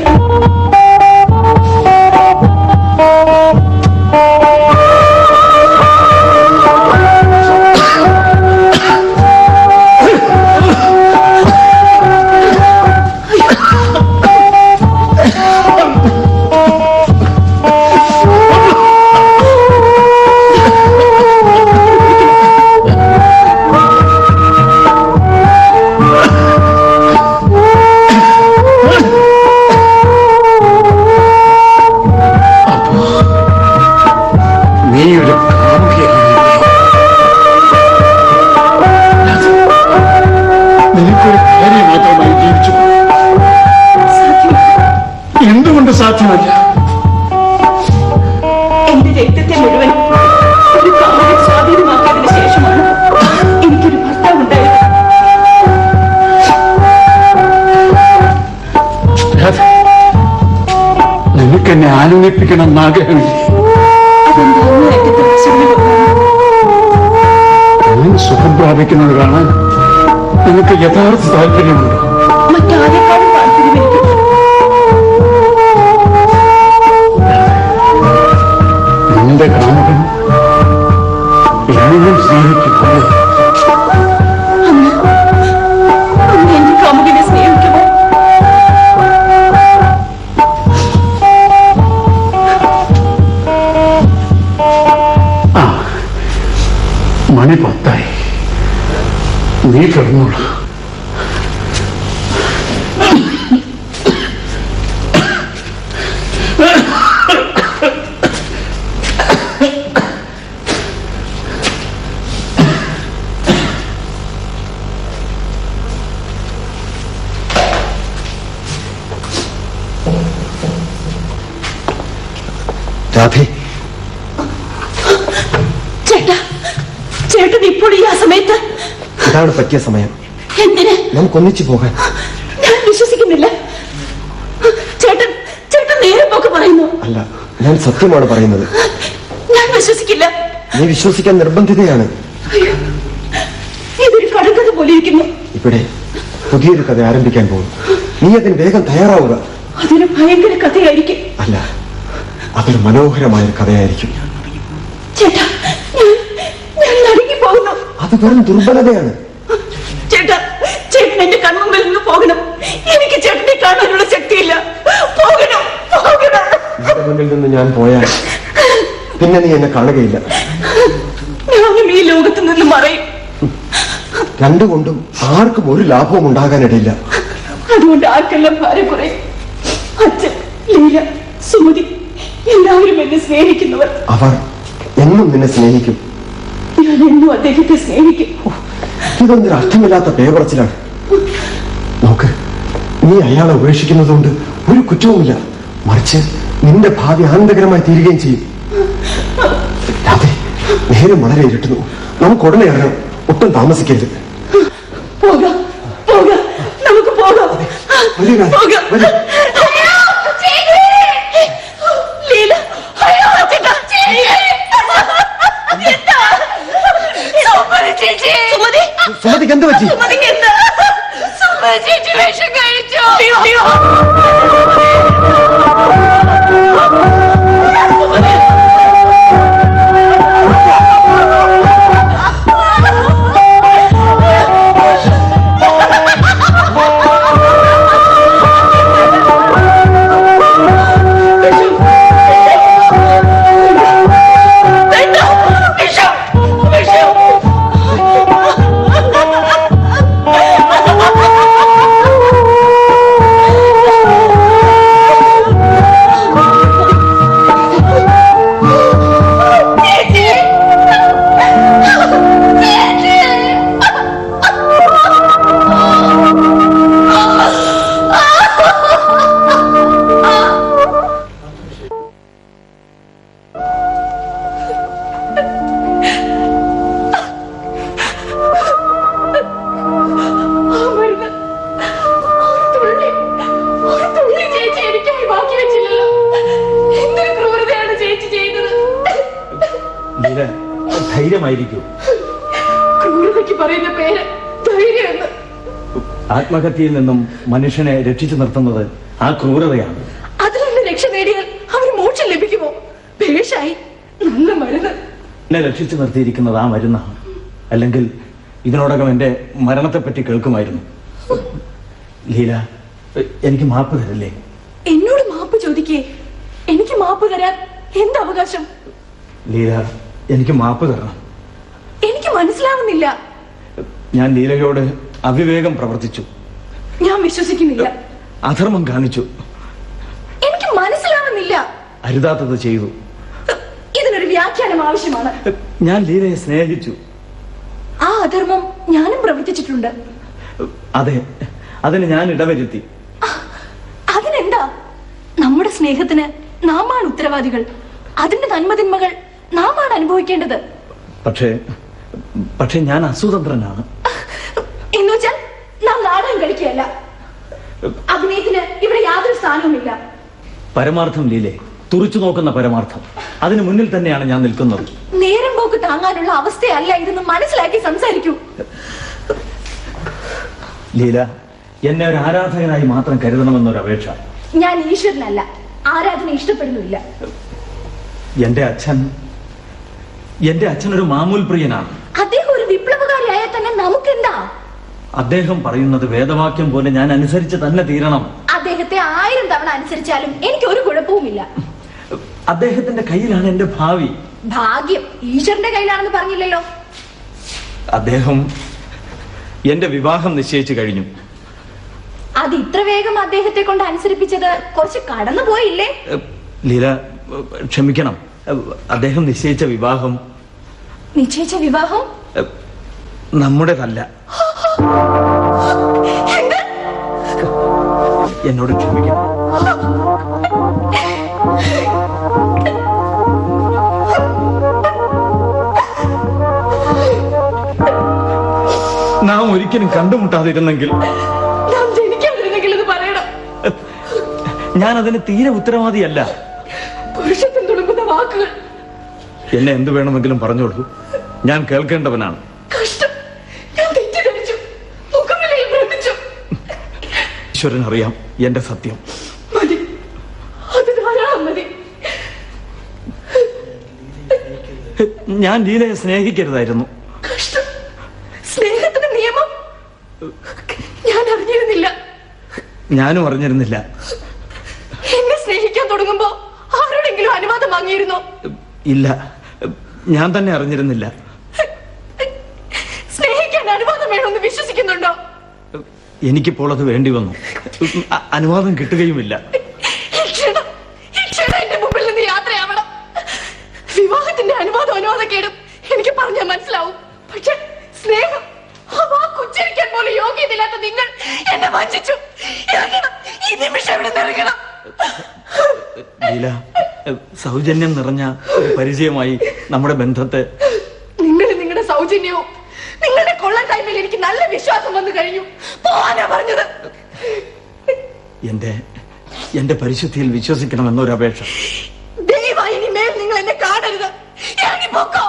നിനക്കെന്നെ ആനന്ദിപ്പിക്കണം എന്ന് ആഗ്രഹമില്ല. അതെന്താ അങ്ങേയറ്റത്തെ വിഷമം വെക്കാണ്? അങ്ങനെ സുഖം പ്രാപിക്കുന്നത് കാണാൻ നിനക്ക് യഥാർത്ഥ താല്പര്യമുണ്ട്. മറ്റാരെക്കാളും താല്പര്യം എനിക്ക്. നിന്റെ കാമുകൻ എന്നെയും സ്നേഹിക്കുന്നു. അന്ന് എന്റെ കാമുകനെ സ്നേഹിക്കുമോ? ആ, മണി 10 നീ കിടന്നോളൂ. രാധേ, ചേട്ടാ, ചേട്ടൻ ഇപ്പോൾ ഈ ആ സമയത്ത് ഇതാണ് പറ്റിയ സമയം. എന്തിന്? നമുക്കൊന്നിച്ചു പോകാൻ. ഞാൻ വിശ്വസിക്കുന്നില്ല. ചേട്ടൻ ചേട്ടൻ നേരെ പോക്ക് പറയുന്നു. അല്ല, ഞാൻ സത്യമാണ് പറയുന്നത്. ഞാൻ വിശ്വസിക്കില്ല. നീ വിശ്വസിക്കാൻ നിർബന്ധിതയാണ്. അയ്യോ, ഇതൊരു കടങ്കഥ പോലെ ഇരിക്കുന്നു. ഇവിടെ പുതിയൊരു കഥ ആരംഭിക്കാൻ പോകും. നീ അതിന് വേഗം തയ്യാറാവുക. അതൊരു ഭയങ്കര കഥയായിരിക്കും. അല്ല, അതൊരു മനോഹരമായ കഥയായിരിക്കും. ചേട്ടാ, ഞാൻ നടുങ്ങി പോകുന്നു. അത് വെറും ദുർബലതയാണ്. ചേട്ടാ, ചേട്ടൻ എന്റെ കൺമുമ്പിൽ നിന്ന് പോകണം. എനിക്ക് ചേട്ടനെ കാണാനുള്ള ശക്തിയില്ല. പോകണം, പോകണം. നിന്റെ മുന്നിൽ നിന്ന് ഞാൻ പോയാൽ പിന്നെ നീ എന്നെ കാണുകയില്ല. ഞാനും ഈ ലോകത്ത് നിന്ന് മറയും. രണ്ടുകൊണ്ടും ആർക്കും ഒരു ലാഭവും ഉണ്ടാകാനിടയില്ല. അതുകൊണ്ട് ആർക്കെല്ലാം ഭാരം കുറയും. അച്ഛൻ, ലീല, സുമതി എല്ലാവരും എന്നെ സ്നേഹിക്കുന്നവർ. അവർ എന്നും നിന്നെ സ്നേഹിക്കും. ഞാൻ എന്നും അദ്ദേഹത്തെ സ്നേഹിക്കും. ഇതൊന്നൊരു അർത്ഥമില്ലാത്ത പേപറച്ചിലാണ്. നോക്ക്, നീ അയാളെ ഉപേക്ഷിക്കുന്നതുകൊണ്ട് ഒരു കുറ്റവുമില്ല. മറിച്ച് നിന്റെ ഭാവി ആനന്ദകരമായി തീരുകയും ചെയ്യും. അതെ, നേരം വളരെ ഇരുട്ടുന്നു. നമുക്ക് ഉടനെ ഇറങ്ങാം. ഒട്ടും താമസിക്കരുത്. പോകാം, പോകാം, നമുക്ക് പോകാം. വരൂ രാധ, പോകാം. വരൂ. ലീല, അയ്യോ, ചേട്ടാ, എന്താ? സുമതി, സുമതിക്ക് എന്ത് പറ്റി? സുമതിക്ക് എന്താ? സുമതി ചേച്ചി വിഷം കഴിച്ചോ? സുമതി. ധൈര്യമായിരിക്കൂ. ക്രൂരതയ്ക്ക് പറയുന്ന പേര് ധൈര്യമെന്ന്. ആത്മഹത്യയിൽ നിന്നും മനുഷ്യനെ രക്ഷിച്ചു നിർത്തുന്നത് ആ ക്രൂരതയാണ്. അതിൽ നിന്ന് രക്ഷ നേടിയാൽ അവന് മോക്ഷം ലഭിക്കുമോ? പേഷായി നല്ല മരുന്ന്. എന്നെ രക്ഷിച്ചു നിർത്തിയിരിക്കുന്നത് ആ മരുന്നാണ്. അല്ലെങ്കിൽ ഇതിനോടകം എന്റെ മരണത്തെപ്പറ്റി കേൾക്കുമായിരുന്നു. ലീല, എനിക്ക് മാപ്പ് തരല്ലേ? എന്നോട് മാപ്പ് ചോദിക്കേ? എനിക്ക് മാപ്പ് തരാൻ എന്ത് അവകാശം? ലീല, എനിക്ക് മാപ്പ് തരണം. എനിക്ക് മനസ്സിലാവുന്നില്ല. ഞാൻ ലീലയോട് അവിവേകം പ്രവർത്തിച്ചു. ഞാൻ വിശ്വസിക്കുന്നില്ല. അധർമ്മം കാണിച്ചു. എനിക്ക് മനസ്സിലാവുന്നില്ല. അരുതാത്തത് ചെയ്തു. ഇതിനൊരു വ്യാഖ്യാനം ആവശ്യമാണ്. ഞാൻ ലീലയെ സ്നേഹിച്ചു. ആ അധർമ്മം ഞാനും പ്രവർത്തിച്ചിട്ടുണ്ട്. അതെ, അതിന് ഞാൻ ഇടവരുത്തി. അതിനെന്താ? നമ്മുടെ സ്നേഹത്തിന് നാമാണ് ഉത്തരവാദികൾ. അതിന്റെ നന്മതിന്മകൾ നാമാണ് അനുഭവിക്കേണ്ടത്. പക്ഷേ ഞാൻ അസ്വതന്ത്രനാണ്. എന്നുവെച്ചാൽ നാം നാടകം കളിക്കുകയല്ല. അഭിനയത്തിന് ഇവിടെ യാതൊരു സ്ഥാനവുമില്ല. പരമാർത്ഥം ലീലേ, തുറച്ചു നോക്കുന്ന പരമാർത്ഥം. അതിന് മുന്നിൽ തന്നെയാണ് ഞാൻ നിൽക്കുന്നത്. നേരം പോക്ക് താങ്ങാനുള്ള അവസ്ഥയല്ല ഇതെന്ന് മനസ്സിലാക്കി സംസാരിക്കൂ. ലീല, എന്നെ ഒരു ആരാധകനായി മാത്രം കരുതണമെന്നൊരു അപേക്ഷ. ഞാൻ ഈശ്വരനല്ല, ആരാധന ഇഷ്ടപ്പെടുന്നില്ല. എന്റെ അച്ഛൻ ഒരു മാമൂൽ പ്രിയനാണ്. അദ്ദേഹം ഒരു വിപ്ലവകാരിയായാൽ തന്നെ നമുക്കെന്താ? അദ്ദേഹം പറയുന്നത് വേദവാക്യം പോലെ ഞാൻ അനുസരിച്ച് തന്നെ തീരണം. അദ്ദേഹത്തെ 1000 തവണ അനുസരിച്ചാലും എനിക്ക് ഒരു കുഴപ്പവുമില്ല. അദ്ദേഹത്തിന്റെ കയ്യിലാണ് എന്റെ ഭാവി. ഭാഗ്യം ഈശ്വരന്റെ കയ്യിലാണെന്ന് പറഞ്ഞില്ലല്ലോ. അദ്ദേഹം എന്റെ വിവാഹം നിശ്ചയിച്ചു കഴിഞ്ഞു. അത് ഇത്ര വേഗം അദ്ദേഹത്തെ കൊണ്ട് അനുസരിപ്പിച്ചത് കുറച്ച് കടന്നു പോയില്ലേ? ലീല, ക്ഷമിക്കണം. അദ്ദേഹം നിശ്ചയിച്ച വിവാഹം നമ്മുടേതല്ല. എന്നോട് ക്ഷമിക്കണം. നാം ഒരിക്കലും കണ്ടുമുട്ടാതിരുന്നെങ്കിൽ, ഞാൻ അതിന് തീരെ ഉത്തരവാദിയല്ല. പുരുഷത്വം തുടങ്ങുന്ന വാക്കുകൾ എന്നെ എന്ത് വേണമെങ്കിലും പറഞ്ഞോളൂ, ഞാൻ കേൾക്കേണ്ടവനാണ്. കഷ്ടം, ഞാൻ തെറ്റിദ്ധരിച്ചു, മുഖവിലയിൽ ഭ്രമിച്ചു. ഈശ്വരൻ അറിയാം എന്റെ സത്യം. മതി, അത് ധാരാളം മതി. ഞാൻ ലീലയെ സ്നേഹിക്കരുതായിരുന്നു. കഷ്ടം, സ്നേഹത്തിന്റെ നിയമം ഞാൻ അറിഞ്ഞിരുന്നില്ല. ഞാനും അറിഞ്ഞിരുന്നില്ല. എന്നെ സ്നേഹിക്കാൻ തുടങ്ങുമ്പോ ആരോടെങ്കിലും അനുവാദം വാങ്ങിയിരുന്നോ? ഇല്ല, ഞാൻ തന്നെ അറിഞ്ഞിരുന്നില്ല. സ്നേഹിക്കാൻ അനുവാദം വേണമെന്ന് വിശ്വസിക്കുന്നുണ്ടോ? എനിക്കിപ്പോൾ അത് വേണ്ടി വന്നു. അനുവാദം കിട്ടുകയുമില്ല. എന്റെ മുമ്പിൽ നിന്ന് യാത്രയാവണം. വിവാഹത്തിന്റെ അനുവാദക്കേടും എനിക്ക് പറഞ്ഞാൽ മനസ്സിലാവും. പക്ഷെ സ്നേഹം, ആ വാക്ക് ഉച്ചരിക്കാൻ പോലും യോഗ്യതയില്ലാത്ത നിങ്ങൾ എന്നെ വഞ്ചിച്ചു. ഇറങ്ങണം, ഈ നിമിഷം ഇവിടെ നിറങ്ങണം. ലീല, സൗജന്യം നിറഞ്ഞ ഒരു പരിചയമായി നമ്മുടെ ബന്ധത്തെ. നിങ്ങളുടെ സൗജന്യവും നിങ്ങളുടെ കൊള്ളൻ ടൈമിൽ എനിക്ക് നല്ല വിശ്വാസം വന്നു കഴിഞ്ഞു. പോവാനാ പറഞ്ഞത്. എന്റെ പരിശുദ്ധിയിൽ വിശ്വസിക്കണമെന്നൊരു അപേക്ഷ. ദയവായി ഇനിമേൽ നിങ്ങൾ എന്നെ കാണരുത്. ഇറങ്ങി പോക്കോ.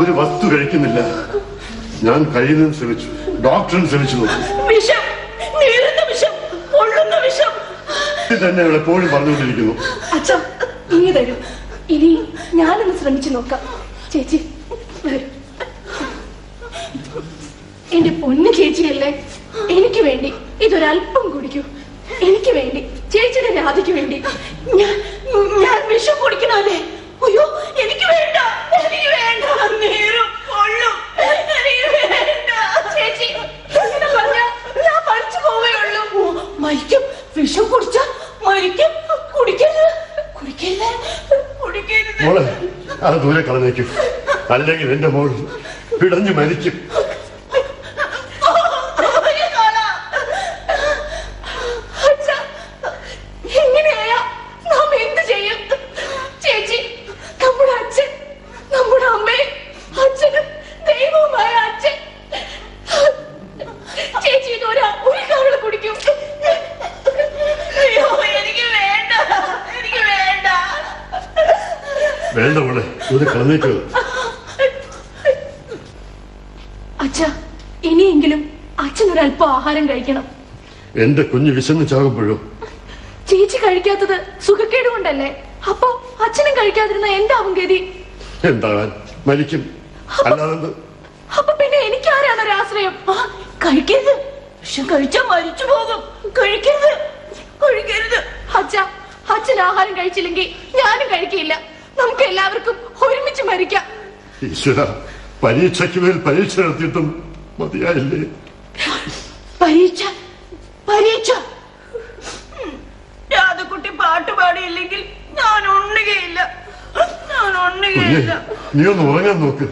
ഒരു വസ്തു കഴിക്കുന്നില്ല. ഞാൻ കഴിയുന്നതും ശ്രമിച്ചു, ഡോക്ടറിന് ശ്രമിച്ചു നോക്കി. വിഷം, നീറുന്ന വിഷം, പൊള്ളുന്ന വിഷം. ഇത് തന്നെ അവൾ എപ്പോഴും പറഞ്ഞുകൊണ്ടിരിക്കുന്നു. അച്ഛാ, ഇനി തരൂ. ഇനി ഞാനൊന്ന് ശ്രമിച്ചു നോക്കാം. ചേച്ചി വരൂ. എന്റെ പൊന്നു ചേച്ചിയല്ലേ, എനിക്ക് വേണ്ടി ഇതൊരല്പം കുടിക്കൂ. എനിക്ക് വേണ്ടി, ചേച്ചിയുടെ രാധയ്ക്ക് വേണ്ടി ഞാൻ വിഷം കുടിക്കണമല്ലേ? അയ്യോ, എനിക്ക് വേണ്ട, എനിക്ക് വേണ്ട. നീരും പൊള്ളും, എനിക്ക് വേണ്ട. ചേച്ചി ഇങ്ങനെ പറഞ്ഞാൽ ഞാൻ മരിച്ചു പോവുകയുള്ളൂ. മരിക്കും, വിഷം കുടിച്ചാൽ മരിക്കും. കുടിക്കരുത്, കുടിക്കരുത്, കുടിക്കരുത്. മോളെ, അത് ദൂരെ കളഞ്ഞേക്കും, അല്ലെങ്കിൽ എന്റെ മോൾ പിടഞ്ഞു മരിക്കും. എങ്ങനെയാ നാം എന്ത് ചെയ്യും? ചേച്ചി, നമ്മുടെ അച്ഛൻ, നമ്മുടെ അമ്മയും അച്ഛനും ദൈവവുമായ അച്ഛൻ. ചേച്ചി ഇതൊരു കവള കുടിക്കും. അയ്യോ, എനിക്ക് വേണ്ട, എനിക്ക് വേണ്ട. വേണ്ട മോളെ, ദൂരെ കളഞ്ഞേക്കോ. അച്ഛാ, ഇനിയെങ്കിലും അച്ഛൻ ഒരല്പം ആഹാരം കഴിക്കണം. എന്റെ കുഞ്ഞ് വിശന്ന് ചാകുമ്പോഴും ചേച്ചി കഴിക്കാത്തത് സുഖക്കേട് കൊണ്ടല്ലേ? അപ്പൊ അച്ഛനും കഴിക്കാതിരുന്ന എന്താവും ഗതി? എന്താകാൻ, മരിക്കും, അല്ലാതെ. അപ്പൊ പിന്നെ എനിക്കാരാണ് ഒരു ആശ്രയം? കഴിക്കരുത്, വിഷം കഴിച്ചാ മരിച്ചു പോകും. കഴിക്കരുത്, കഴിക്കരുത്. അച്ഛൻ ആഹാരം കഴിച്ചില്ലെങ്കിൽ ഞാനും കഴിക്കില്ല. നമുക്ക് എല്ലാവർക്കും ഒരുമിച്ച് മരിക്കാം. ഈശ്വര, പരീക്ഷയ്ക്ക് മേൽ പരീക്ഷ നടത്തിയിട്ടും മതിയായില്ലേ? പരീക്ഷ, പരീക്ഷ. രാധക്കുട്ടി പാട്ട് പാടിയില്ലെങ്കിൽ ഞാൻ ഉണ്ണുകയില്ല, ഞാൻ ഉണ്ണുകയില്ല. നീ ഒന്ന് ഉറങ്ങാൻ നോക്ക്.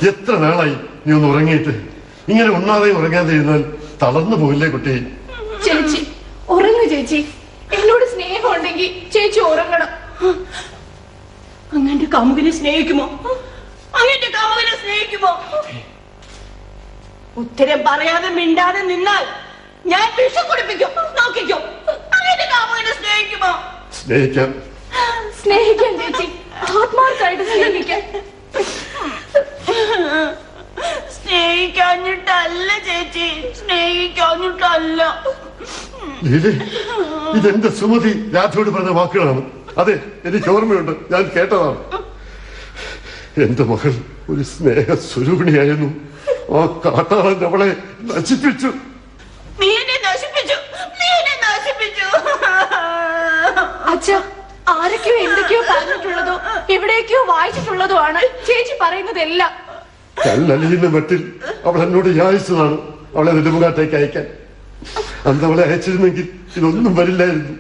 എത്ര നാളായി നീ ഒന്ന് ഉറങ്ങിയിട്ട്? ഇങ്ങനെ ഉണ്ണാതെ ഉറങ്ങാതെ ഇരുന്നാൽ തളർന്നു പോയില്ലേ കുട്ടി? ചേച്ചി ഉറങ്ങു ചേച്ചി. എന്നോട് സ്നേഹം ഉണ്ടെങ്കിൽ ചേച്ചി ഉറങ്ങണം. അങ്ങന്റെ കാമുകനെ സ്നേഹിക്കുമോ? അങ്ങന്റെ കാമുകനെ സ്നേഹിക്കുമോ? ഉത്തരം പറയാതെ മിണ്ടാതെ നിന്നാൽ ഞാൻ വിഷം കുടിപ്പിക്കും. നോക്കിക്കോ. അങ്ങന്റെ കാമുകനെ സ്നേഹിക്കുമോ? സ്നേഹിക്കാം. സ്നേഹിക്കാൻ ചേച്ചി, ആത്മാർത്ഥമായിട്ട് സ്നേഹിക്കാൻ. സ്നേഹിക്കാഞ്ഞിട്ടല്ല ചേച്ചി, സ്നേഹിക്കാഞ്ഞിട്ടല്ല. ഇതെന്റെ സുമതി രാധയോട് പറഞ്ഞ വാക്കുകളാണ്. അതെ, എനിക്ക് ഓർമ്മയുണ്ട്, ഞാൻ കേട്ടതാണ്. എന്റെ മകൾ ഒരു സ്നേഹ സ്വരൂപിണിയായിരുന്നു. ആ കാട്ടാളൻ അവളെ നശിപ്പിച്ചു. നീ എന്നെ നശിപ്പിച്ചു, നീ എന്നെ നശിപ്പിച്ചു. അച്ഛാ, ആരൊക്കെയോ എന്തൊക്കെയോ പറഞ്ഞിട്ടുള്ളതോ എവിടേക്കോ വായിച്ചിട്ടുള്ളതോ ആണ് ചേച്ചി പറയുന്നതെല്ലാം. കല്ലലിയുന്ന മട്ടിൽ അവൾ എന്നോട് യാചിച്ചതാണ് അവളെ നെടുമുകാട്ടേക്ക് അയക്കാൻ. അന്ന് അവളെ അയച്ചിരുന്നെങ്കിൽ ഇതൊന്നും വരില്ലായിരുന്നു.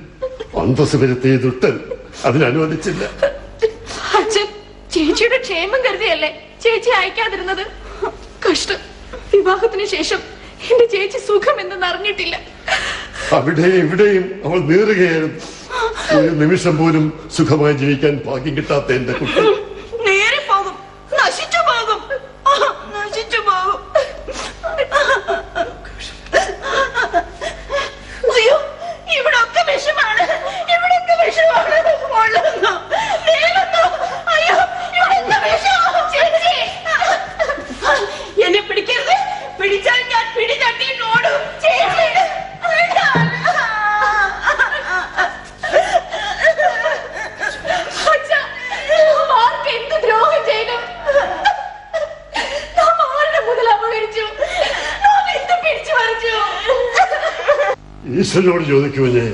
അന്തസ് വരുത്തിയ ദുട്ടൻ അതിനനുവദിച്ചില്ല. അച്ഛൻ ചേച്ചിയുടെ ക്ഷേമം കരുതിയല്ലേ ചേച്ചി അയക്കാതിരുന്നത്? കഷ്ടം. വിവാഹത്തിന് ശേഷം എന്റെ ചേച്ചി സുഖം എന്തെന്ന് അറിഞ്ഞിട്ടില്ല. അവിടെയും ഇവിടെയും അവൾ നീറുകയായിരുന്നു. ഒരു നിമിഷം പോലും സുഖമായി ജീവിക്കാൻ ഭാഗ്യം കിട്ടാത്ത എന്റെ കുട്ടി നേരിപ്പോകും, നശിച്ചു പോകും, നശിച്ചു പോകും. അയ്യോ, ഇവിടൊക്കെ വിഷമാണ്, ഇവിടൊക്കെ വിഷമാണ്. കൊള്ളുന്നു, നീളുന്നു. അയ്യോ, ഇവിടൊക്കെ വിഷമാണ്. ചേച്ചി, എന്നെ പിടിക്കരുത്. പിടിച്ചാൽ ഞാൻ പിടി തട്ടിയിട്ട് ഓടും. ചേച്ചി, അച്ഛാ, ആർക്ക് എന്ത് ദ്രോഹം ചെയ്തു? നാം ആരുടെ മുതൽ അപകരിച്ചു? നാം എന്ത് പിടിച്ചു പറിച്ചു? ഈശ്വരനോട് ചോദിക്കൂ. ഞാൻ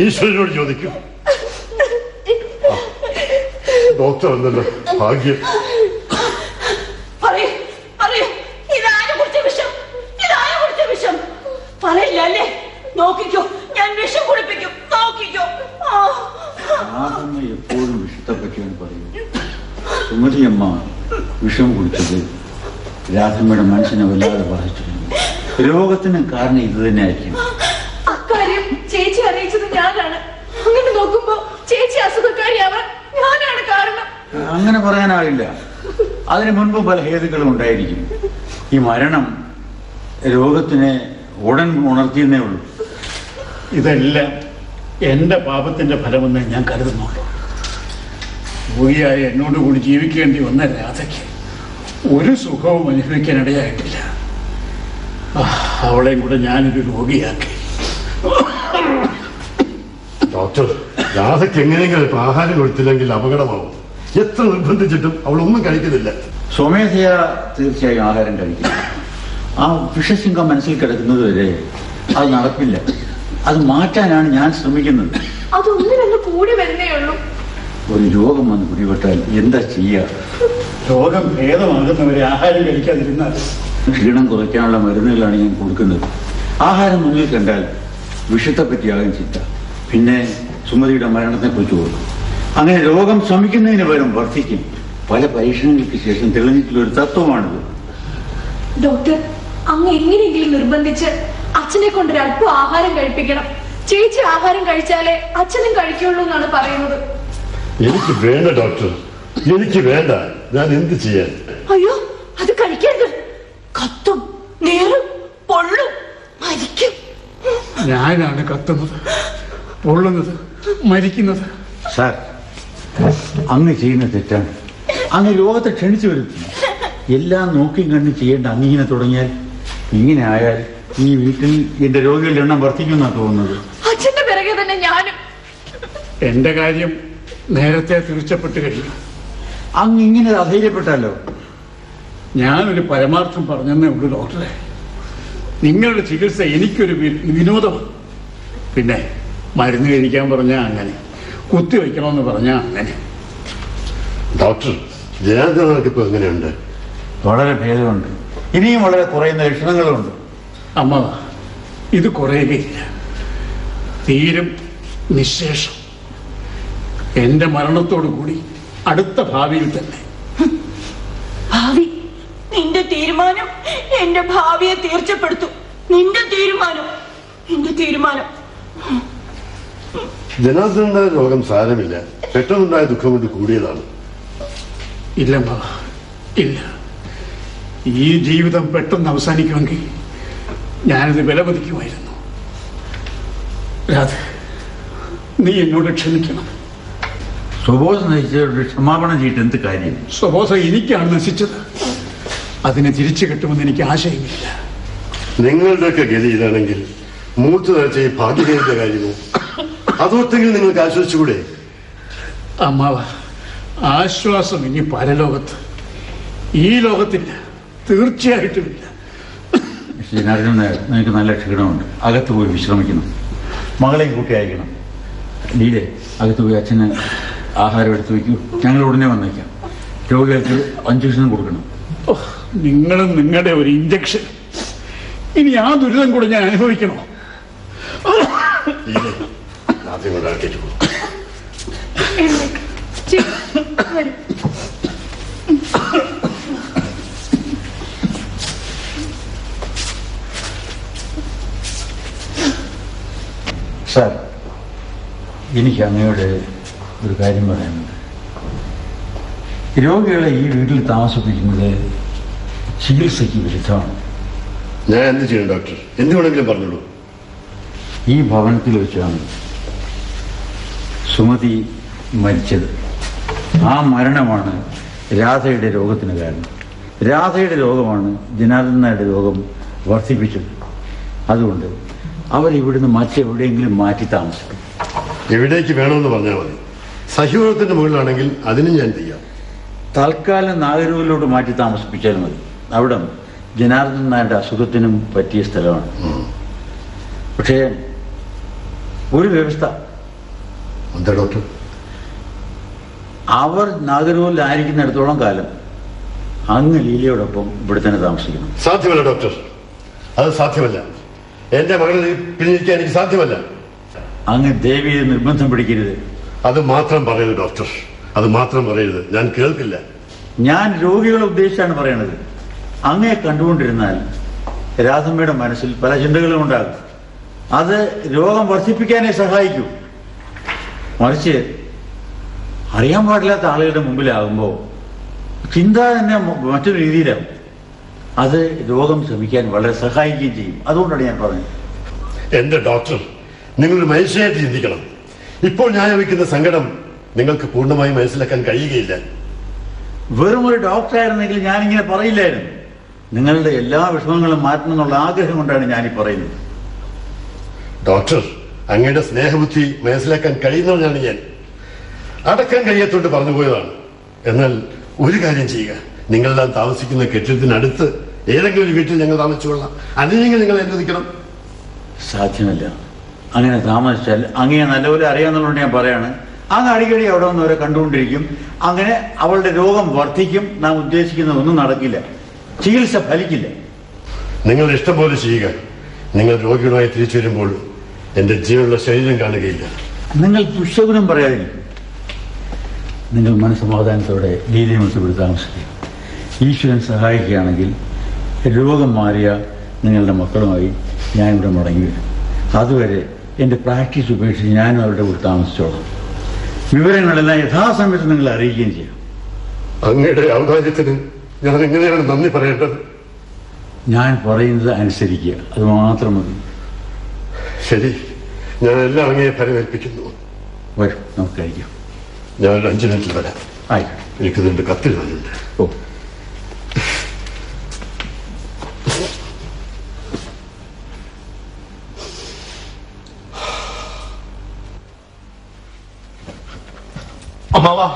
ഈശ്വരനോട് ചോദിക്കും. ഡോക്ടർ എന്നല്ലോ ഭാഗ്യം. പറയൂ, പറയൂ, ഇതാരും കുടിച്ച വിഷം, ഇതാരും കുടിച്ച വിഷം. പറയില്ല അല്ലേ? നോക്കിക്കോ, ഞാൻ വിഷം കുടിപ്പിക്കും. നോക്കിക്കോ. രാധമ്മ എപ്പോഴും വിഷത്തെ പറ്റിയാണ് പറയും. സുമതിയമ്മ വിഷം കുടിച്ചത് രാധമ്മയുടെ മനസ്സിനെ വല്ലാതെ ബാധിച്ചിട്ടുണ്ട്. രോഗത്തിന് കാരണം ഇത് തന്നെ ആയിരിക്കും. അക്കാര്യം ചേച്ചി അറിയിച്ചത് ഞാനാണ്. അങ്ങനെ നോക്കുമ്പോ ചേച്ചി അസുഖക്കാരിയാവാൻ ഞാനാണ് കാരണം. അങ്ങനെ പറയാനാവില്ല. അതിനു മുൻപ് പല ഹേതുക്കളും ഉണ്ടായിരിക്കും. ഈ മരണം രോഗത്തിനെ ഉടൻ ഉണർത്തിയെന്നേ ഉള്ളൂ. ഇതെല്ലാം എന്റെ പാപത്തിന്റെ ഫലമെന്ന് ഞാൻ കരുതുന്നുള്ളൂ. രോഗിയായ എന്നോട് കൂടി ജീവിക്കേണ്ടി വന്ന രാധയ്ക്ക് ഒരു സുഖവും അനുഭവിക്കാനിടയായിട്ടില്ല. അവളെയും കൂടെ ഞാനൊരു രോഗിയാക്കി. ഡോക്ടർ, രാധയ്ക്ക് എങ്ങനെയെങ്കിലും ആഹാരം കൊടുത്തില്ലെങ്കിൽ അപകടമാവും. എത്ര നിർബന്ധിച്ചിട്ടും അവളൊന്നും കഴിക്കുന്നില്ല. സ്വമേധയാ തീർച്ചയായും ആഹാരം കഴിക്കും. ആ വിഷശൃംഖം മനസ്സിൽ കിടക്കുന്നത് വരെ അത് നടപ്പില്ല. അത് മാറ്റാനാണ് ഞാൻ ശ്രമിക്കുന്നത്. അതൊന്നിനൊന്ന് കൂടി വരുന്നേ ഉള്ളൂ. ഒരു രോഗം വന്ന് പിടിപെട്ടാൽ എന്താ ചെയ്യുക? രോഗം ഭേദമാകുന്നവരെ ആഹാരം കഴിക്കാതിരുന്നാൽ ക്ഷീണം കുറയ്ക്കാനുള്ള മരുന്നുകളാണ് ഞാൻ കൊടുക്കുന്നത്. ആഹാരം മുന്നിൽ കണ്ടാൽ വിഷത്തെ പറ്റിയാകും ചിന്ത. പിന്നെ സുമതിയുടെ മരണത്തെ കുറിച്ച് ഓർക്കും. അങ്ങനെ രോഗം ശമിക്കുന്നതിന് പകരം വർദ്ധിക്കും. പല പരീക്ഷണങ്ങൾക്ക് ശേഷം തെളിഞ്ഞിട്ടുള്ള ഒരു തത്വമാണിത്. ഡോക്ടർ, അങ്ങ് എങ്ങനെയെങ്കിലും നിർബന്ധിച്ച് അച്ഛനെ കൊണ്ടൊരല്പം ആഹാരം കഴിപ്പിക്കണം. ചേച്ചി ആഹാരം കഴിച്ചാലേ അച്ഛനും കഴിക്കുള്ളൂ എന്നാണ് പറയുന്നത്. എനിക്ക് വേണ്ട ഡോക്ടർ, എനിക്ക് വേണ്ട. ഞാൻ എന്ത് ചെയ്യാൻ? അയ്യോ, അത് കഴിക്കരുത്. കത്തും, നീറും, പൊള്ളും, മരിക്കും. ഞാനാണ് കത്തുന്നത്, പൊള്ളുന്നത്, മരിക്കുന്നത്. സാർ, അങ്ങ് ചെയ്യുന്ന തെറ്റാണ്. അങ്ങ് രോഗത്തെ ക്ഷണിച്ചു വരുത്തുന്നു. എല്ലാം നോക്കിയും കണ്ട് ചെയ്യേണ്ട അങ്ങിങ്ങനെ തുടങ്ങിയാൽ, ഇങ്ങനെ ആയാൽ ഈ വീട്ടിൽ എന്റെ രോഗികളുടെ എണ്ണം വർദ്ധിക്കുമെന്നാണ് തോന്നുന്നത്. അച്ഛന്റെ പിറകെ തന്നെ ഞാനും. എന്റെ കാര്യം നേരത്തെ തീർച്ചപ്പെട്ട് കഴിഞ്ഞു. അങ്ങ് ഇങ്ങനെ അധൈര്യപ്പെട്ടാലോ? ഞാനൊരു പരമാർത്ഥം പറഞ്ഞെന്നേ ഉള്ളൂ ഡോക്ടറെ. നിങ്ങളുടെ ചികിത്സ എനിക്കൊരു വിനോദമാണ്. പിന്നെ മരുന്ന് കഴിക്കാൻ പറഞ്ഞാൽ അങ്ങനെ, കുത്തിവെക്കണമെന്ന് പറഞ്ഞാൽ അങ്ങനെ. ഡോക്ടർ, ജയാന്തനാൾക്കിപ്പോ എങ്ങനെയുണ്ട്? വളരെ ഭേദമുണ്ട്. ഇനിയും വളരെ കുറയുന്ന ലക്ഷണങ്ങളുമുണ്ട്. അമ്മ, ഇത് കുറയുകയില്ല, തീരും നിശേഷം. എന്റെ മരണത്തോടു കൂടി അടുത്ത ഭാവിയിൽ തന്നെ. ഭാവി? നിന്റെ തീരുമാനം എന്റെ ഭാവിയെ തീർച്ചപ്പെടുത്തും. നിന്റെ തീരുമാനം, എന്റെ തീരുമാനം. ജനാർദ്ദനുണ്ടായ രോഗം സാരമില്ല, പെട്ടെന്നുണ്ടായ ദുഃഖം കൊണ്ട് കൂടിയതാണ്. ഇല്ല അമ്മാവ, ഇല്ല. ഈ ജീവിതം പെട്ടെന്ന് അവസാനിക്കുമെങ്കിൽ ഞാനിത് വിലമതിക്കുമായിരുന്നു. രാധ, നീ എന്നോട് ക്ഷമിക്കണം. സ്വബോധം നയിച്ചവരുടെ ക്ഷമാപണം ചെയ്തിട്ട് എന്ത് കാര്യം? സ്വബോധം എനിക്കാണ് നശിച്ചത്. അതിനെ തിരിച്ചു കിട്ടുമെന്ന് എനിക്ക് ആശയമില്ല. നിങ്ങളുടെയൊക്കെ ഗതി ഇതാണെങ്കിൽ മൂത്ത് നരച്ച ഈ ഭാഗ്യത്തിന്റെ കാര്യമോ? അതോർത്തെങ്കിൽ നിങ്ങൾക്ക് ആശ്വസിച്ചുകൂടെ? അമ്മാവ, ആശ്വാസം ഇനി പരലോകത്ത്, ഈ ലോകത്തില്ല, തീർച്ചയായിട്ടുമില്ല. ജനാർദ്ദൻ നായർ, നിനക്ക് നല്ല ക്ഷീണമുണ്ട്, അകത്ത് പോയി വിശ്രമിക്കണം. മകളെയും കൂട്ടി അയക്കണം. ലീലെ, അകത്ത് പോയി അച്ഛന് ആഹാരം എടുത്തു വയ്ക്കൂ. ഞങ്ങൾ ഉടനെ വന്നേക്കാം. രോഗികൾക്ക് ഇഞ്ചക്ഷൻ കൊടുക്കണം. നിങ്ങളും നിങ്ങളുടെ ഒരു ഇഞ്ചക്ഷൻ, ഇനി ആ ദുരിതം കൂടെ ഞാൻ അനുഭവിക്കണോ? ആദ്യം ഒരാൾക്കേക്ക് പോകും. സാർ, എനിക്ക് അങ്ങയോട് ഒരു കാര്യം പറയാനുണ്ട്. രോഗികളെ ഈ വീട്ടിൽ താമസിപ്പിക്കുന്നത് ചികിത്സയ്ക്ക് വിരുദ്ധമാണ്. ഞാൻ എന്ത് ചെയ്യണം ഡോക്ടർ? എന്ത് വേണമെങ്കിലും പറഞ്ഞോളൂ. ഈ ഭവനത്തിൽ വെച്ചാണ് സുമതി മരിച്ചത്. ആ മരണമാണ് രാധയുടെ രോഗത്തിന് കാരണം. രാധയുടെ രോഗമാണ് ജനാർദ്ദൻ നായരുടെ രോഗം വർദ്ധിപ്പിച്ചത്. അതുകൊണ്ട് അവരിവിടുന്ന് മറ്റെവിടെയെങ്കിലും മാറ്റി താമസിക്കും. എവിടേക്ക് വേണമെന്ന് പറഞ്ഞാൽ മതി. സഹ്യവനത്തിന്റെ മുകളിലാണെങ്കിൽ അതിനും ഞാൻ ചെയ്യാം. തൽക്കാലം നാഗരൂരിലോട്ട് മാറ്റി താമസിപ്പിച്ചാൽ മതി. അവിടെ ജനാർദ്ദൻ നായരുടെ അസുഖത്തിനും പറ്റിയ സ്ഥലമാണ്. പക്ഷേ ഒരു വ്യവസ്ഥ. എന്താ ഡോക്ടർ? അവർ നാഗരൂരിലായിരിക്കുന്നിടത്തോളം കാലം അങ്ങ് ലീലയോടൊപ്പം ഇവിടെ തന്നെ താമസിക്കണം. സാധ്യമല്ല ഡോക്ടർ, അത് സാധ്യമല്ല. എന്റെ മകളെ പിരിഞ്ഞിരിക്കാൻ എനിക്ക് സാധ്യമല്ല. അങ്ങ് ദേവിയെ നിർബന്ധം പിടിക്കരുത്. അത് മാത്രം പറയരുത് ഡോക്ടർ, അത് മാത്രം പറയരുത്. ഞാൻ കേൾക്കില്ല. ഞാൻ രോഗികളെ ഉദ്ദേശിച്ചാണ് പറയണത്. അങ്ങയെ കണ്ടുകൊണ്ടിരുന്നാൽ രാധമ്മയുടെ മനസ്സിൽ പല ചിന്തകളും ഉണ്ടാകും. അത് രോഗം വർദ്ധിപ്പിക്കാനേ സഹായിക്കൂ. മറിച്ച് അറിയാൻ പാടില്ലാത്ത ആളുകളുടെ മുമ്പിലാകുമ്പോൾ ചിന്ത തന്നെ മറ്റൊരു രീതിയിലാവും. അത് രോഗം ശമിക്കാൻ വളരെ സഹായിക്കുകയും ചെയ്യും. അതുകൊണ്ടാണ് ഞാൻ പറഞ്ഞത്. എന്റെ ഡോക്ടർ, നിങ്ങളൊരു മനുഷ്യനായിട്ട് ചിന്തിക്കണം. ഇപ്പോൾ ഞാൻ വയ്ക്കുന്ന സങ്കടം നിങ്ങൾക്ക് പൂർണ്ണമായി മനസ്സിലാക്കാൻ കഴിയുകയില്ല. വെറും ഒരു ഡോക്ടറായിരുന്നെങ്കിൽ ഞാനിങ്ങനെ പറയില്ലായിരുന്നു. നിങ്ങളുടെ എല്ലാ വിഷമങ്ങളും മാറ്റണം എന്നുള്ള ആഗ്രഹം കൊണ്ടാണ് ഞാനീ പറയുന്നത്. ഡോക്ടർ, അങ്ങയുടെ സ്നേഹബുദ്ധി മനസ്സിലാക്കാൻ കഴിയുന്നവനാണ് ഞാൻ. അടക്കാൻ കഴിയാത്തോണ്ട് പറഞ്ഞു പോയതാണ്. എന്നാൽ ഒരു കാര്യം ചെയ്യുക, നിങ്ങളെല്ലാം താമസിക്കുന്ന കെട്ടിടത്തിനടുത്ത് ഏതെങ്കിലും ഒരു വീട്ടിൽ ഞങ്ങൾ താമസിച്ചുകൊള്ളാം. അല്ലെങ്കിൽ നിങ്ങൾ അനുവദിക്കണം. സാധ്യമല്ല. അങ്ങനെ താമസിച്ചാൽ അങ്ങയെ നല്ലപോലെ അറിയാമെന്നുള്ളത് ഞാൻ പറയാണ്. അങ്ങ് അടിക്കടി അവിടെ വന്നവരെ കണ്ടുകൊണ്ടിരിക്കും. അങ്ങനെ അവളുടെ രോഗം വർദ്ധിക്കും. നാം ഉദ്ദേശിക്കുന്ന ഒന്നും നടക്കില്ല. ചികിത്സ ഫലിക്കില്ല. നിങ്ങൾ ഇഷ്ടം പോലെ ചെയ്യുക. നിങ്ങൾ രോഗികളുമായി തിരിച്ചു വരുമ്പോൾ എന്റെ ജീവനുള്ള ശരീരം കാണുകയില്ല. നിങ്ങൾ ദുശകുനം പറയാതിരിക്കും. നിങ്ങൾ മനസ്സമാധാനത്തോടെ ലീലയുമൊത്ത് ഇവിടെ താമസിക്കുക. ഈശ്വരൻ സഹായിക്കുകയാണെങ്കിൽ രോഗം മാറിയ നിങ്ങളുടെ മക്കളുമായി ഞാനിവിടെ മടങ്ങി വരും. അതുവരെ എൻ്റെ പ്രാക്ടീസ് ഉപേക്ഷിച്ച് ഞാനും അവരുടെ കൂടെ താമസിച്ചോളാം. വിവരങ്ങളെല്ലാം യഥാസമയത്ത് നിങ്ങൾ അറിയിക്കുകയും ചെയ്യാം. അങ്ങയുടെ ഔദാര്യത്തിന് ഞാൻ എങ്ങനെയാണ് നന്ദി പറയേണ്ടത്? ഞാൻ പറയുന്നത് അനുസരിക്കുക, അത് മാത്രം മതി. ശരി, ഞാൻ എല്ലാം അങ്ങയെ പരിമേൽപ്പിക്കുന്നു. വരും, നമുക്ക് കഴിക്കാം. ഞാനൊരു 5 മിനിറ്റിൽ വരാം. ആയിക്കോട്ടെ. എനിക്ക് നിന്റെ കത്തിൽ വന്നിട്ടുണ്ട്. ഓ, അമ്മാവാ,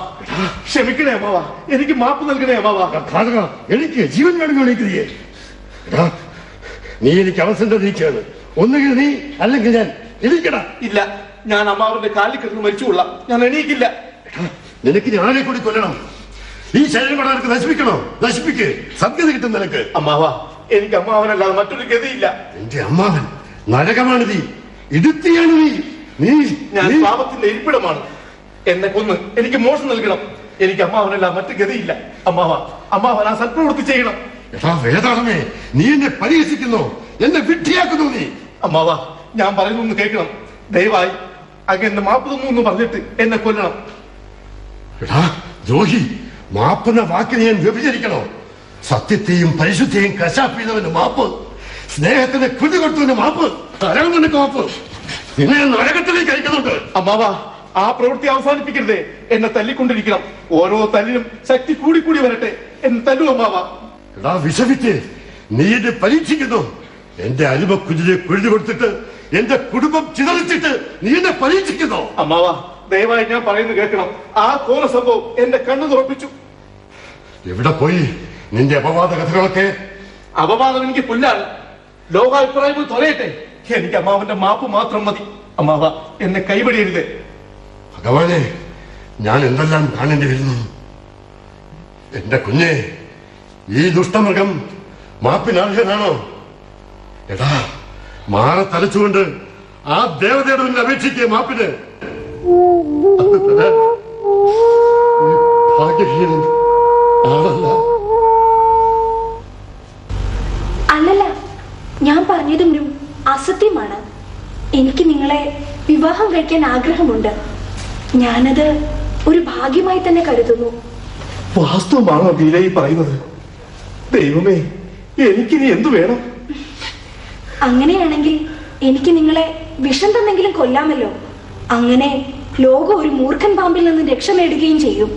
ക്ഷമിക്കണേ അമ്മാവാ, എനിക്ക് മാപ്പ് നൽകണേ അമ്മാവാ. എനിക്ക് ജീവൻ വേണമെങ്കിൽ നീ എനിക്ക് അവസരം തന്നിരിക്കുകയാണ്. ഒന്നുകിൽ നീ, അല്ലെങ്കിൽ ഞാൻ. എണീക്കടാ. ഇല്ല, ഞാൻ അമ്മാവന്റെ കാലിൽ കിടന്ന് മരിച്ചുകൊള്ളാം. ഞാൻ എണീക്കില്ല. നിനക്ക് ഞാൻ ആരെ കൂടി കൊല്ലണം? ഈ ശരീരം നിനക്ക് നശിപ്പിക്കണോ? നശിപ്പിക്ക്. സത്യത കിട്ടും നിനക്ക്. അമ്മാവാ, എനിക്ക് അമ്മാവനല്ലാതെ മറ്റൊരു ഗതിയില്ല. എന്റെ അമ്മാവൻ നരകമാണ്. നീ ഇടുത്തിയാണ്. നീ ഞാൻ പാപത്തിന്റെ ഇരിപ്പിടമാണ്. എന്നെ കൊന്ന് എനിക്ക് മോഷം നൽകണം. എനിക്ക് അമ്മാവനല്ല മറ്റു ഗതിയില്ല. അമ്മാവൻ ആ സത്പ്രവൃത്തി ചെയ്യണം. വേദാളമേ, നീ എന്നെ പരിഹസിക്കുന്നു, എന്നെ വിഡ്ഢിയാക്കുന്നു. നീ അമ്മാവാ, ഞാൻ പറയുന്നൊന്ന് കേൾക്കണം. ദയവായി അങ്ങ് എന്നെ മാപ്പ് തന്നു എന്ന് പറഞ്ഞിട്ട് എന്നെ കൊല്ലണം. എടാ ദ്രോഹി, മാപ്പെന്ന വാക്കിനെ ഞാൻ വ്യഭിചരിക്കണോ? സത്യത്തെയും പരിശുദ്ധിയെയും കശാപ്പ് ചെയ്തവന് മാപ്പ്, സ്നേഹത്തിന് കുതി കൊടുത്തവന് മാപ്പ്, തരാൻ നിനക്ക് മാപ്പ്. നിന്നെ നരകത്തിലേക്ക് അയക്കുന്നുണ്ട്. അമ്മാവാ, ആ പ്രവൃത്തി അവസാനിപ്പിക്കരുതേ. എന്നെ തല്ലിക്കൊണ്ടിരിക്കണം. ഓരോ തല്ലിനും ശക്തി കൂടി കൂടി വരട്ടെ. എന്നെ തല്ലു അമ്മാവാ. എടാ വിഷമിച്ച് നീ എന്നെ പരീക്ഷിക്കുന്നു. എന്റെ അരുമ കുഞ്ഞിനെ കുഴിഞ്ഞു കൊടുത്തിട്ട് എന്റെ കുടുംബം ചിതറിച്ചിട്ട് നീ എന്നെ പരീക്ഷിക്കുന്നു. അമ്മാവാ, ദയവായി ഞാൻ പറയുന്നത് കേൾക്കണം. ആ കോല സംഭവം എന്റെ കണ്ണു തുറപ്പിച്ചു. എവിടെ പോയി നിന്റെ അപവാദ കഥകളൊക്കെ? അപവാദം എനിക്ക് പുല്ലാണ്. ലോകാഭിപ്രായം തൊലയട്ടെ. എനിക്ക് അമ്മാവന്റെ മാപ്പ് മാത്രം മതി. അമ്മാവ, എന്നെ കൈവടിയരുത്. ഭഗവാനെ, ഞാൻ എന്തെല്ലാം കാണേണ്ടി വരുന്നു. എന്റെ കുഞ്ഞെ, ഈ ദുഷ്ടമൃഗം മാപ്പിനർഹനാണോ? എടാ, മാറ തലച്ചുകൊണ്ട് ആ ദേവതയുടെ മുന്നിൽ അപേക്ഷിക്കുക മാപ്പിന്. അത് തരാൻ ഈ ഭാഗ്യഹീനൻ ആളല്ല. അല്ലല്ല, ഞാൻ പറഞ്ഞതും ഒരു അസത്യമാണ്. എനിക്ക് നിങ്ങളെ വിവാഹം കഴിക്കാൻ ആഗ്രഹമുണ്ട്. ഞാനത് ഒരു ഭാഗ്യമായി തന്നെ കരുതുന്നു. വാസ്തവമാണോ ലീലയി പറയുന്നത്? ദൈവമേ, എനിക്കിനി എന്തു വേണം? അങ്ങനെയാണെങ്കിൽ എനിക്ക് നിങ്ങളെ വിഷം തന്നെങ്കിലും കൊല്ലാമല്ലോ. അങ്ങനെ ലോകം ഒരു മൂർഖൻ പാമ്പിൽ നിന്ന് രക്ഷ നേടുകയും ചെയ്യും.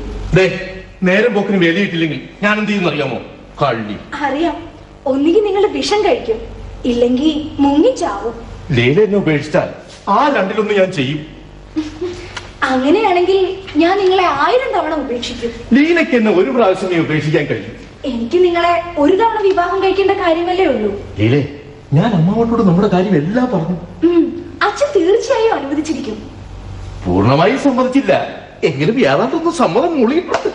നേരം പോക്കിന് വേലിയിട്ടില്ലെങ്കിൽ ഞാൻ എന്ത് ചെയ്യുന്ന അറിയാമോ? കള്ളി. അറിയാം. ഒന്നുകിൽ നിങ്ങൾ വിഷം കഴിക്കും, ഇല്ലെങ്കിൽ മുങ്ങിച്ചാവും. ലീല എന്നെ ഉപേക്ഷിച്ചാൽ ആ രണ്ടിലൊന്ന് ഞാൻ ചെയ്യും. അങ്ങനെയാണെങ്കിൽ ഞാൻ നിങ്ങളെ 1000 തവണ ഉപേക്ഷിക്കും. ലീലയ്ക്ക് എന്നെ ഒരു പ്രാവശ്യം നീ ഉപേക്ഷിക്കാൻ കഴിയും. എനിക്ക് നിങ്ങളെ ഒരു തവണ വിവാഹം കഴിക്കേണ്ട കാര്യമല്ലേ ഉള്ളൂ. ലീലേ, ഞാൻ അമ്മാവനോട് നമ്മുടെ കാര്യം എല്ലാം പറഞ്ഞു. അച്ഛൻ തീർച്ചയായും അനുവദിച്ചിരിക്കും. പൂർണ്ണമായി സമ്മതിച്ചില്ല, എങ്കിലും യാതൊന്നും സമ്മതം മൂളിയിട്ടുണ്ട്.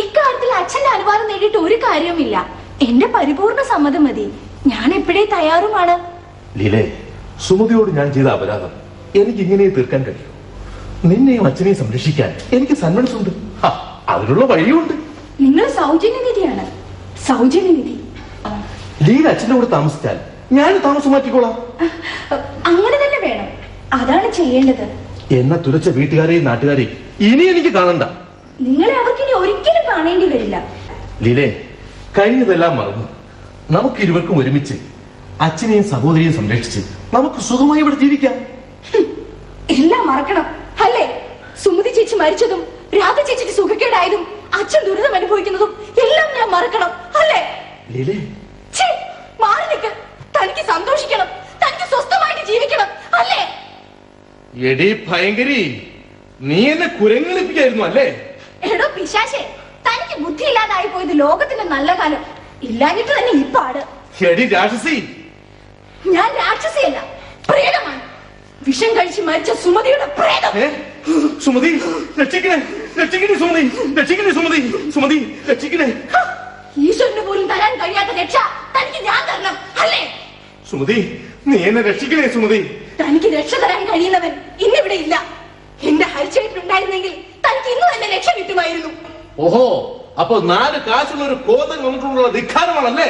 ഇക്കാര്യത്തിൽ അച്ഛന്റെ അനുവാദം നേടിയിട്ട് ഒരു കാര്യവുമില്ല. എന്റെ പരിപൂർണ സമ്മതം മതി. ഞാൻ എപ്പോഴേ തയ്യാറുമാണ്. ലീലേ, സുമതിയോട് ഞാൻ ചെയ്ത അപരാധം എനിക്ക് ഇങ്ങനെ തീർക്കാൻ കഴിയും. നിന്നെയും അച്ഛനെയും സംരക്ഷിക്കാൻ എനിക്ക് സന്മനസ്സുണ്ട്. അതിനുള്ള വഴിയുണ്ട്. നിങ്ങൾ സൗജന്യനിധിയാണ്. സൗജന്യനിധി. ലീല അച്ഛൻ്റെ കൂടെ താമസിച്ചാൽ ഞാൻ താമസം മാറ്റിക്കോളാം. അങ്ങനെ തന്നെ വേണം. അതാണ് ചെയ്യേണ്ടത്. എന്നെ തുലച്ച വീട്ടുകാരെയും നാട്ടുകാരെയും ഇനി എനിക്ക് കാണണ്ട. നിങ്ങളെ അവർക്കിനി ഒരിക്കലും കാണേണ്ടി വരില്ല. ലീലേ, കഴിഞ്ഞതെല്ലാം മറന്നു നമുക്ക് ഇരുവർക്കും ഒരുമിച്ച് അച്ഛനെയും സഹോദരിയെയും സംരക്ഷിച്ച് നമുക്ക് സുഖമായി ഇവിടെ ജീവിക്കാം. എല്ലാം മറക്കണം അല്ലേ? സുമതി ചേച്ചി മരിച്ചതും രാധ ചേച്ചിക്ക് സുഖക്കേടായതും അച്ഛൻ ദുരിതം അനുഭവിക്കുന്നതും എല്ലാം ഞാൻ മറക്കണം അല്ലേ? ലീലേ, മാറി നിൽക്ക്. തനിക്ക് സന്തോഷിക്കണം, തനിക്ക് സ്വസ്ഥമായിട്ട് ജീവിക്കണം അല്ലേ? എടീ ഭയങ്കരി, നീ എന്നെ കുരങ്ങളിപ്പിക്കായിരുന്നു അല്ലേ? എടോ പിശാചേ, തനിക്ക് ബുദ്ധിയില്ലാതായി പോയത് ലോകത്തിന്റെ നല്ല കാലം ഇല്ലാഞ്ഞിട്ട് തന്നെ ഈ പാട്. എടീ രാക്ഷസി, ഞാൻ രാക്ഷസിയല്ല, പ്രേതമാണ്. വിഷം കഴിച്ച് മരിച്ച സുമതിയുടെ പ്രേതം. സുമതി, രക്ഷിക്കണേ, രക്ഷിക്കണേ സുമതി, രക്ഷിക്കണേ സുമതി, സുമതി രക്ഷിക്കണേ. ഈശ്വരന് പോലും തരാൻ കഴിയാത്ത രക്ഷ തനിക്ക് ഞാൻ തരണം അല്ലേ? സുമതി, നീ എന്നെ രക്ഷിക്കണേ സുമതി. തനിക്ക് രക്ഷ തരാൻ കഴിയുന്നവൻ ഇന്നിവിടെ ഇല്ല. എന്റെ ഹരിച്ചേട്ടനുണ്ടായിരുന്നെങ്കിൽ തനിക്ക് ഇന്ന് തന്നെ രക്ഷ കിട്ടുമായിരുന്നു. ഓഹോ, അപ്പൊ 4 കാശുള്ള ഒരു കോതൻ വന്നിട്ടുള്ള ധിക്കാരമാണല്ലേ?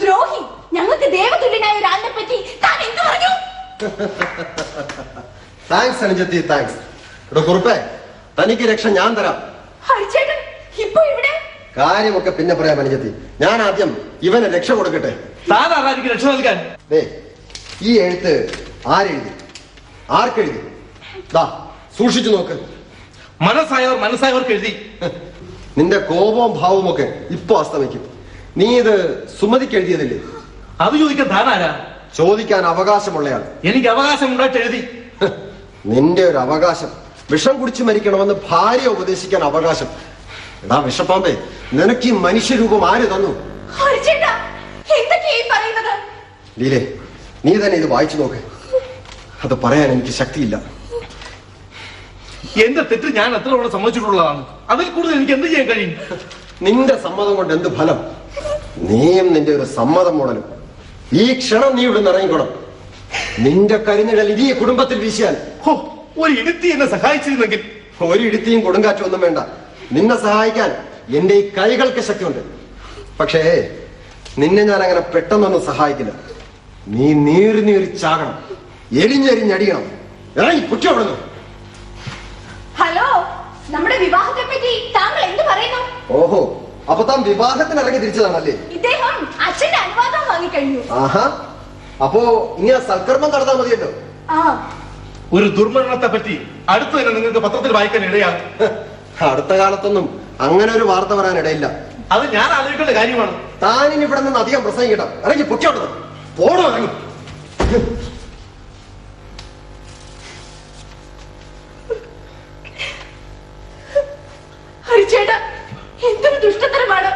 ദ്രോഹി, ഞങ്ങൾക്ക് ദേവതുല്യനായ ഒരാളിനെ പറ്റി താൻ എന്ത് പറഞ്ഞു? താങ്ക്സ് അനുജത്തി, താങ്ക്സ്. ഇവിടെ കുറുപ്പേ, തനിക്ക് രക്ഷ ഞാൻ തരാം. ഹരിച്ചേട്ടൻ ഇപ്പൊ ഇവിടെ? കാര്യമൊക്കെ പിന്നെ പറയാം അനുജത്തി. ഞാൻ ആദ്യം ഇവന് രക്ഷ കൊടുക്കട്ടെ. താൻ ആരായിരിക്കും രക്ഷ നൽകാൻ? ഈ എഴുത്ത് ആരെഴുതി, ആർക്കെഴുതി? ദാ സൂക്ഷിച്ചു നോക്ക്. മനസ്സായവർക്ക് എഴുതി. നിന്റെ കോപവും ഭാവവും ഒക്കെ ഇപ്പൊ അസ്തമിക്കും. നീ ഇത് സുമതിക്ക് എഴുതിയതില്ലേ? അത് ചോദിക്കാൻ താനാരാ? ചോദിക്കാൻ അവകാശമുള്ളയാൾ. എനിക്ക് അവകാശം ഉണ്ടായിട്ട് എഴുതി. നിന്റെ ഒരു അവകാശം, വിഷം കുടിച്ചു മരിക്കണമെന്ന് ഭാര്യ ഉപദേശിക്കാൻ അവകാശം. എടാ വിഷപ്പാമ്പേ, നിനക്ക് ഈ മനുഷ്യരൂപം ആര് തന്നു? ലീലേ, നീ തന്നെ ഇത് വായിച്ചു നോക്ക്. അത് പറയാൻ എനിക്ക് ശക്തിയില്ല. എന്റെ തെറ്റ് ഞാൻ എത്ര തവണ സമ്മതിച്ചിട്ടുള്ളതാണ്. അതിൽ കൂടുതൽ എനിക്ക് എന്ത് ചെയ്യാൻ കഴിയും? നിന്റെ സമ്മതം കൊണ്ട് എന്ത് ഫലം? നീയും നിന്റെ ഒരു സമ്മതം മോഡലും. ഈ ക്ഷണം നീ ഇവിടെ ഇറങ്ങിക്കൊണം. നിന്റെ കരിനിഴൽ ഇനി ഈ കുടുംബത്തിൽ വീശിയാൽ ഒരു ഇടുത്തി എന്നെ സഹായിച്ചിരുന്നെങ്കിൽ. ഒരു ഇടുത്തിയും കൊടുങ്കാറ്റും ഒന്നും വേണ്ട. നിന്നെ സഹായിക്കാൻ എന്റെ ഈ കൈകൾക്ക് ശക്തിയുണ്ട്. പക്ഷേ നിന്നെ ഞാൻ അങ്ങനെ പെട്ടെന്നൊന്നും സഹായിക്കില്ല. നീ നീറി ചാകണം, എരിഞ്ഞെരിഞ്ഞടിയണം. ഇറങ്ങി പൊട്ടി അവിടുന്ന്. ഹലോ, നമ്മുടെ വിവാഹത്തെ പറ്റി താങ്കൾ എന്ത് പറയുന്നു? ഓഹോ, അപ്പൊ താൻ വിവാഹത്തിന് ഇറങ്ങി തിരിച്ചതാണല്ലേ? ഇദ്ദേഹം അച്ഛന്റെ അനുവാദം വാങ്ങിക്കഴിഞ്ഞു. ആഹാ, അപ്പോ ഇങ്ങനെ സൽക്കർമ്മം നടത്താൻ മതിയല്ലോ. ആ, ഒരു ദുർമരണത്തെ പറ്റി അടുത്ത് തന്നെ നിങ്ങൾക്ക് പത്രത്തിൽ വായിക്കാൻ ഇടയാകും. അടുത്ത കാലത്തൊന്നും അങ്ങനെ ഒരു വാർത്ത വരാൻ ഇടയില്ല. അത് ഞാൻ ആലോചിക്കേണ്ട കാര്യമാണ്. താനിനി ഇവിടെ നിന്ന് അധികം പ്രസംഗിക്കട്ടെ. ഇറങ്ങി പൊട്ടി അവിടുന്ന്. പോടോ ഇറങ്ങി. ഹരിച്ചേട്ടാ, എന്തൊരു ദുഷ്ടതരമാണ്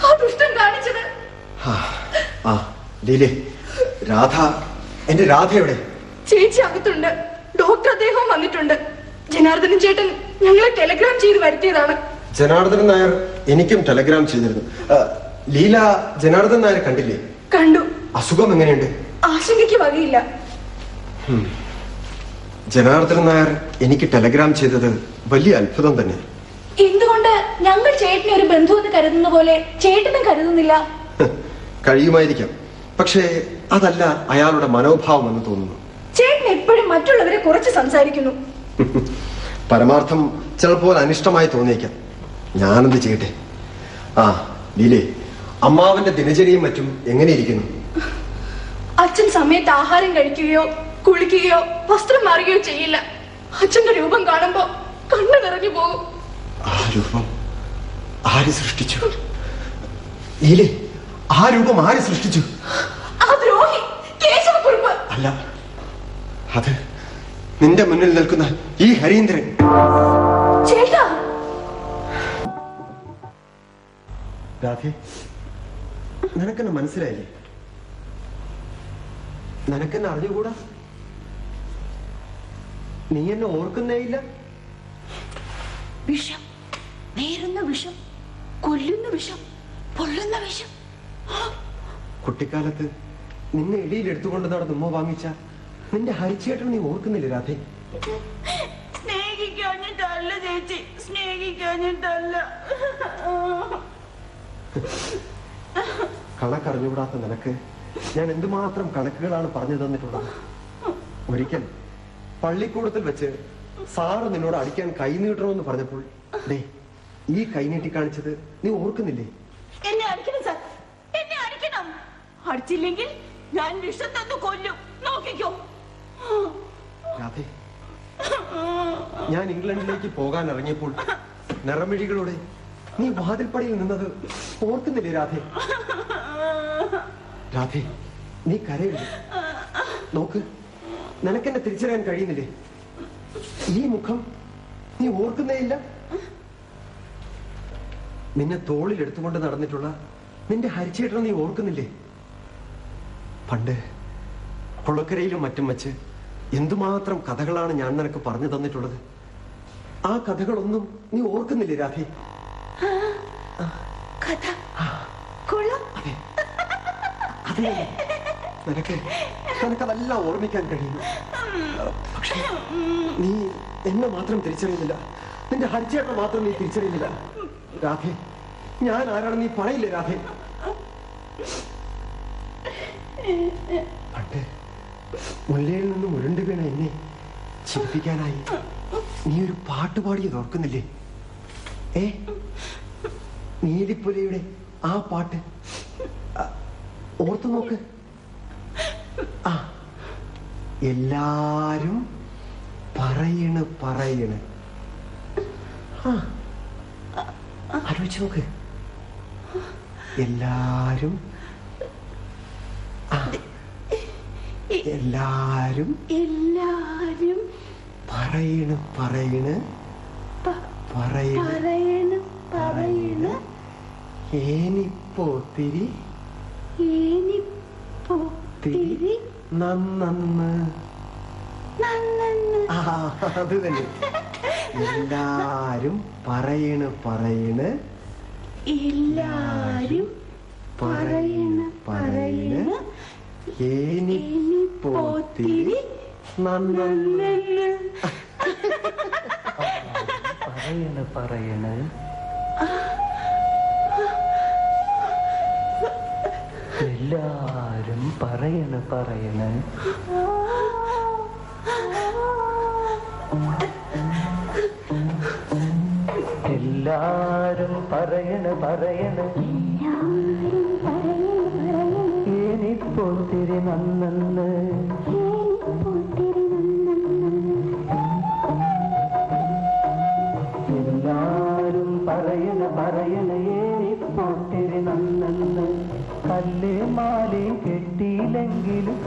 ആ ദുഷ്ടൻ കാണിച്ചത്. ആ ലീലേ, രാധ, എന്റെ രാധ എവിടെ? ചേച്ചി അകത്തുണ്ട്. ഡോക്ടർ അദ്ദേഹവും വന്നിട്ടുണ്ട്. ജനാർദ്ദനൻ ചേട്ടൻ ഞങ്ങളെ ടെലഗ്രാം ചെയ്ത് വരുത്തിയതാണ്. ജനാർദ്ദനൻ നായർ എനിക്കും ടെലഗ്രാം ചെയ്തിരുന്നു. ലീല ജനാർദ്ദനൻ നായർ കണ്ടില്ലേ? കണ്ടു. അസുഖം എങ്ങനെയുണ്ട്? ആശങ്കയ്ക്ക് വകയില്ല. ജനാർദ്ദനൻ നായർ എനിക്ക് ടെലഗ്രാം ചെയ്തത് വലിയ അത്ഭുതം തന്നെ. എന്തുകൊണ്ട് ഞങ്ങൾ ചേട്ടനെ ഒരു ബന്ധു എന്ന് കരുതുന്ന പോലെ ചേട്ടനും കരുതുന്നില്ല? കഴിയുമായിരിക്കാം, പക്ഷേ അതല്ല അയാളുടെ മനോഭാവം എന്ന് തോന്നുന്നു. ചേട്ടൻ എപ്പോഴും മറ്റുള്ളവരെ കുറച്ച് സംസാരിക്കുന്നു. പരമാർത്ഥം ചിലപ്പോൾ അനിഷ്ടമായി തോന്നിയേക്കാം. ഞാനെന്ത് ചെയ്യട്ടെ? ആ ലീലേ, അമ്മാവന്റെ ദിനചര്യയും മറ്റും എങ്ങനെയിരിക്കുന്നു? അച്ഛൻ സമയത്ത് ആഹാരം കഴിക്കുകയോ കുളിക്കുകയോ വസ്ത്രം മാറുകയോ ചെയ്യില്ല. അച്ഛന്റെ രൂപം കാണുമ്പോ കണ്ണു നിറഞ്ഞു പോകും. ആ രൂപം ആര് സൃഷ്ടിച്ചു? ലീലേ, ആ രൂപം ആര് സൃഷ്ടിച്ചു? ആ ദ്രോഹി കേശവക്കുറുപ്പ്. അല്ല, അത് നിന്റെ മുന്നിൽ നിൽക്കുന്ന ഈ ഹരീന്ദ്രൻ. ചേട്ടാ, രാധേ, നിനക്കെന്നെ മനസ്സിലായില്ലേ? നിനക്കെന്നെ അറിഞ്ഞുകൂടാ? നീ എന്നെ ഓർക്കുന്നേയില്ല? വിഷം, നേരുന്ന വിഷം, കൊല്ലുന്ന വിഷം, പൊള്ളുന്ന വിഷം. കുട്ടിക്കാലത്ത് നിന്നെ എളിയിൽ എടുത്തുകൊണ്ട് നടന്ന് ഉമ്മ വാങ്ങിച്ച നിന്റെ ഹരിച്ചേട്ടൻ നീ ഓർക്കുന്നില്ല രാധേ? സ്നേഹിക്കാഞ്ഞിട്ടല്ല ചേച്ചി, സ്നേഹിക്കാഞ്ഞിട്ടല്ല. കണക്കറിഞ്ഞുകൂടാത്ത നിനക്ക് ഞാൻ എന്തുമാത്രം കണക്കുകളാണ് പറഞ്ഞു തന്നിട്ടുള്ളത്. ഒരിക്കൽ പള്ളിക്കൂടത്തിൽ വെച്ച് സാറ് നിന്നോട് അടിക്കാൻ കൈ നീട്ടണമെന്ന് പറഞ്ഞപ്പോൾ ദേ ഈ കൈ നീട്ടി കാണിച്ചത് നീ ഓർക്കുന്നില്ലേ? എന്നെ അടിക്കണം സാർ, എന്നെ അടിക്കണം. അടിച്ചില്ലെങ്കിൽ ഞാൻ വിഷം തന്നു കൊല്ലും, നോക്കിക്കോ. രാധേ, ഞാൻ ഇംഗ്ലണ്ടിലേക്ക് പോകാൻ ഇറങ്ങിയപ്പോൾ നിറമിഴികളോടെ നീ വാതിൽപ്പടിയിൽ നിന്നത് ഓർക്കുന്നില്ലേ രാധേ? രാധേ, നീ കരയരുത്. നോക്ക്, നിനക്കെന്നെ തിരിച്ചറിയാൻ കഴിയുന്നില്ലേ? ഈ മുഖം നീ ഓർക്കുന്നേയില്ല? നിന്നെ തോളിൽ എടുത്തുകൊണ്ട് നടന്നിട്ടുള്ള നിന്റെ ഹരിച്ചേട്ടനെ നീ ഓർക്കുന്നില്ലേ? പണ്ട് കുളക്കരയിലും മറ്റും വെച്ച് എന്തുമാത്രം കഥകളാണ് ഞാൻ നിനക്ക് പറഞ്ഞു തന്നിട്ടുള്ളത്. ആ കഥകളൊന്നും നീ ഓർക്കുന്നില്ലേ രാധേ? കഥ കൊള്ളാം. അതെ, നിനക്കതെല്ലാം ഓർമ്മിക്കാൻ കഴിയുന്നു. പക്ഷേ നീ എന്നെ മാത്രം തിരിച്ചറിയുന്നില്ല, നിന്റെ ഹരിച്ചേട്ടനെ മാത്രം നീ തിരിച്ചറിയുന്നില്ല. രാധേ, ഞാൻ ആരാണെന്ന് നീ പറയില്ലേ രാധേ? പണ്ട് മുല്ലയിൽ നിന്നും ഉരുണ്ടു വീണ എന്നെ ചിരിപ്പിക്കാനായി നീ ഒരു പാട്ട് പാടിയത് ഓർക്കുന്നില്ലേ? നീലിപ്പുലയുടെ ആ പാട്ട് ഓർത്തു നോക്ക്. ആ, എല്ലാരും പറയണ് പറയണ്. ആലോചിച്ച് നോക്ക്. എല്ലാരും എല്ലാരും എല്ലാരും പറയണ് പറയണ് പറയണ് പറയണ് ഏനിപ്പോത്തിരി ഏനിപ്പോത്തിരി നന്നന്ന്. നന്നന്ന്. അത് തന്നെ. എല്ലാരും പറയണ് പറയണ് എല്ലാരും പറയണ് പറയണ് ഏനിപ്പോത്തിരി നന്നന്ന്. പറയണ് പറയണ് എല്ലാരും പറയണ് പറയണ് എല്ലാരും പറയണ ഏനിപ്പോത്തിരി നന്നെന്ന് എല്ലാരും പറയണ ഏനിപ്പോത്തിരി നന്നെന്ന് കല്ല് മാലി കെട്ടിയില്ലെങ്കിലും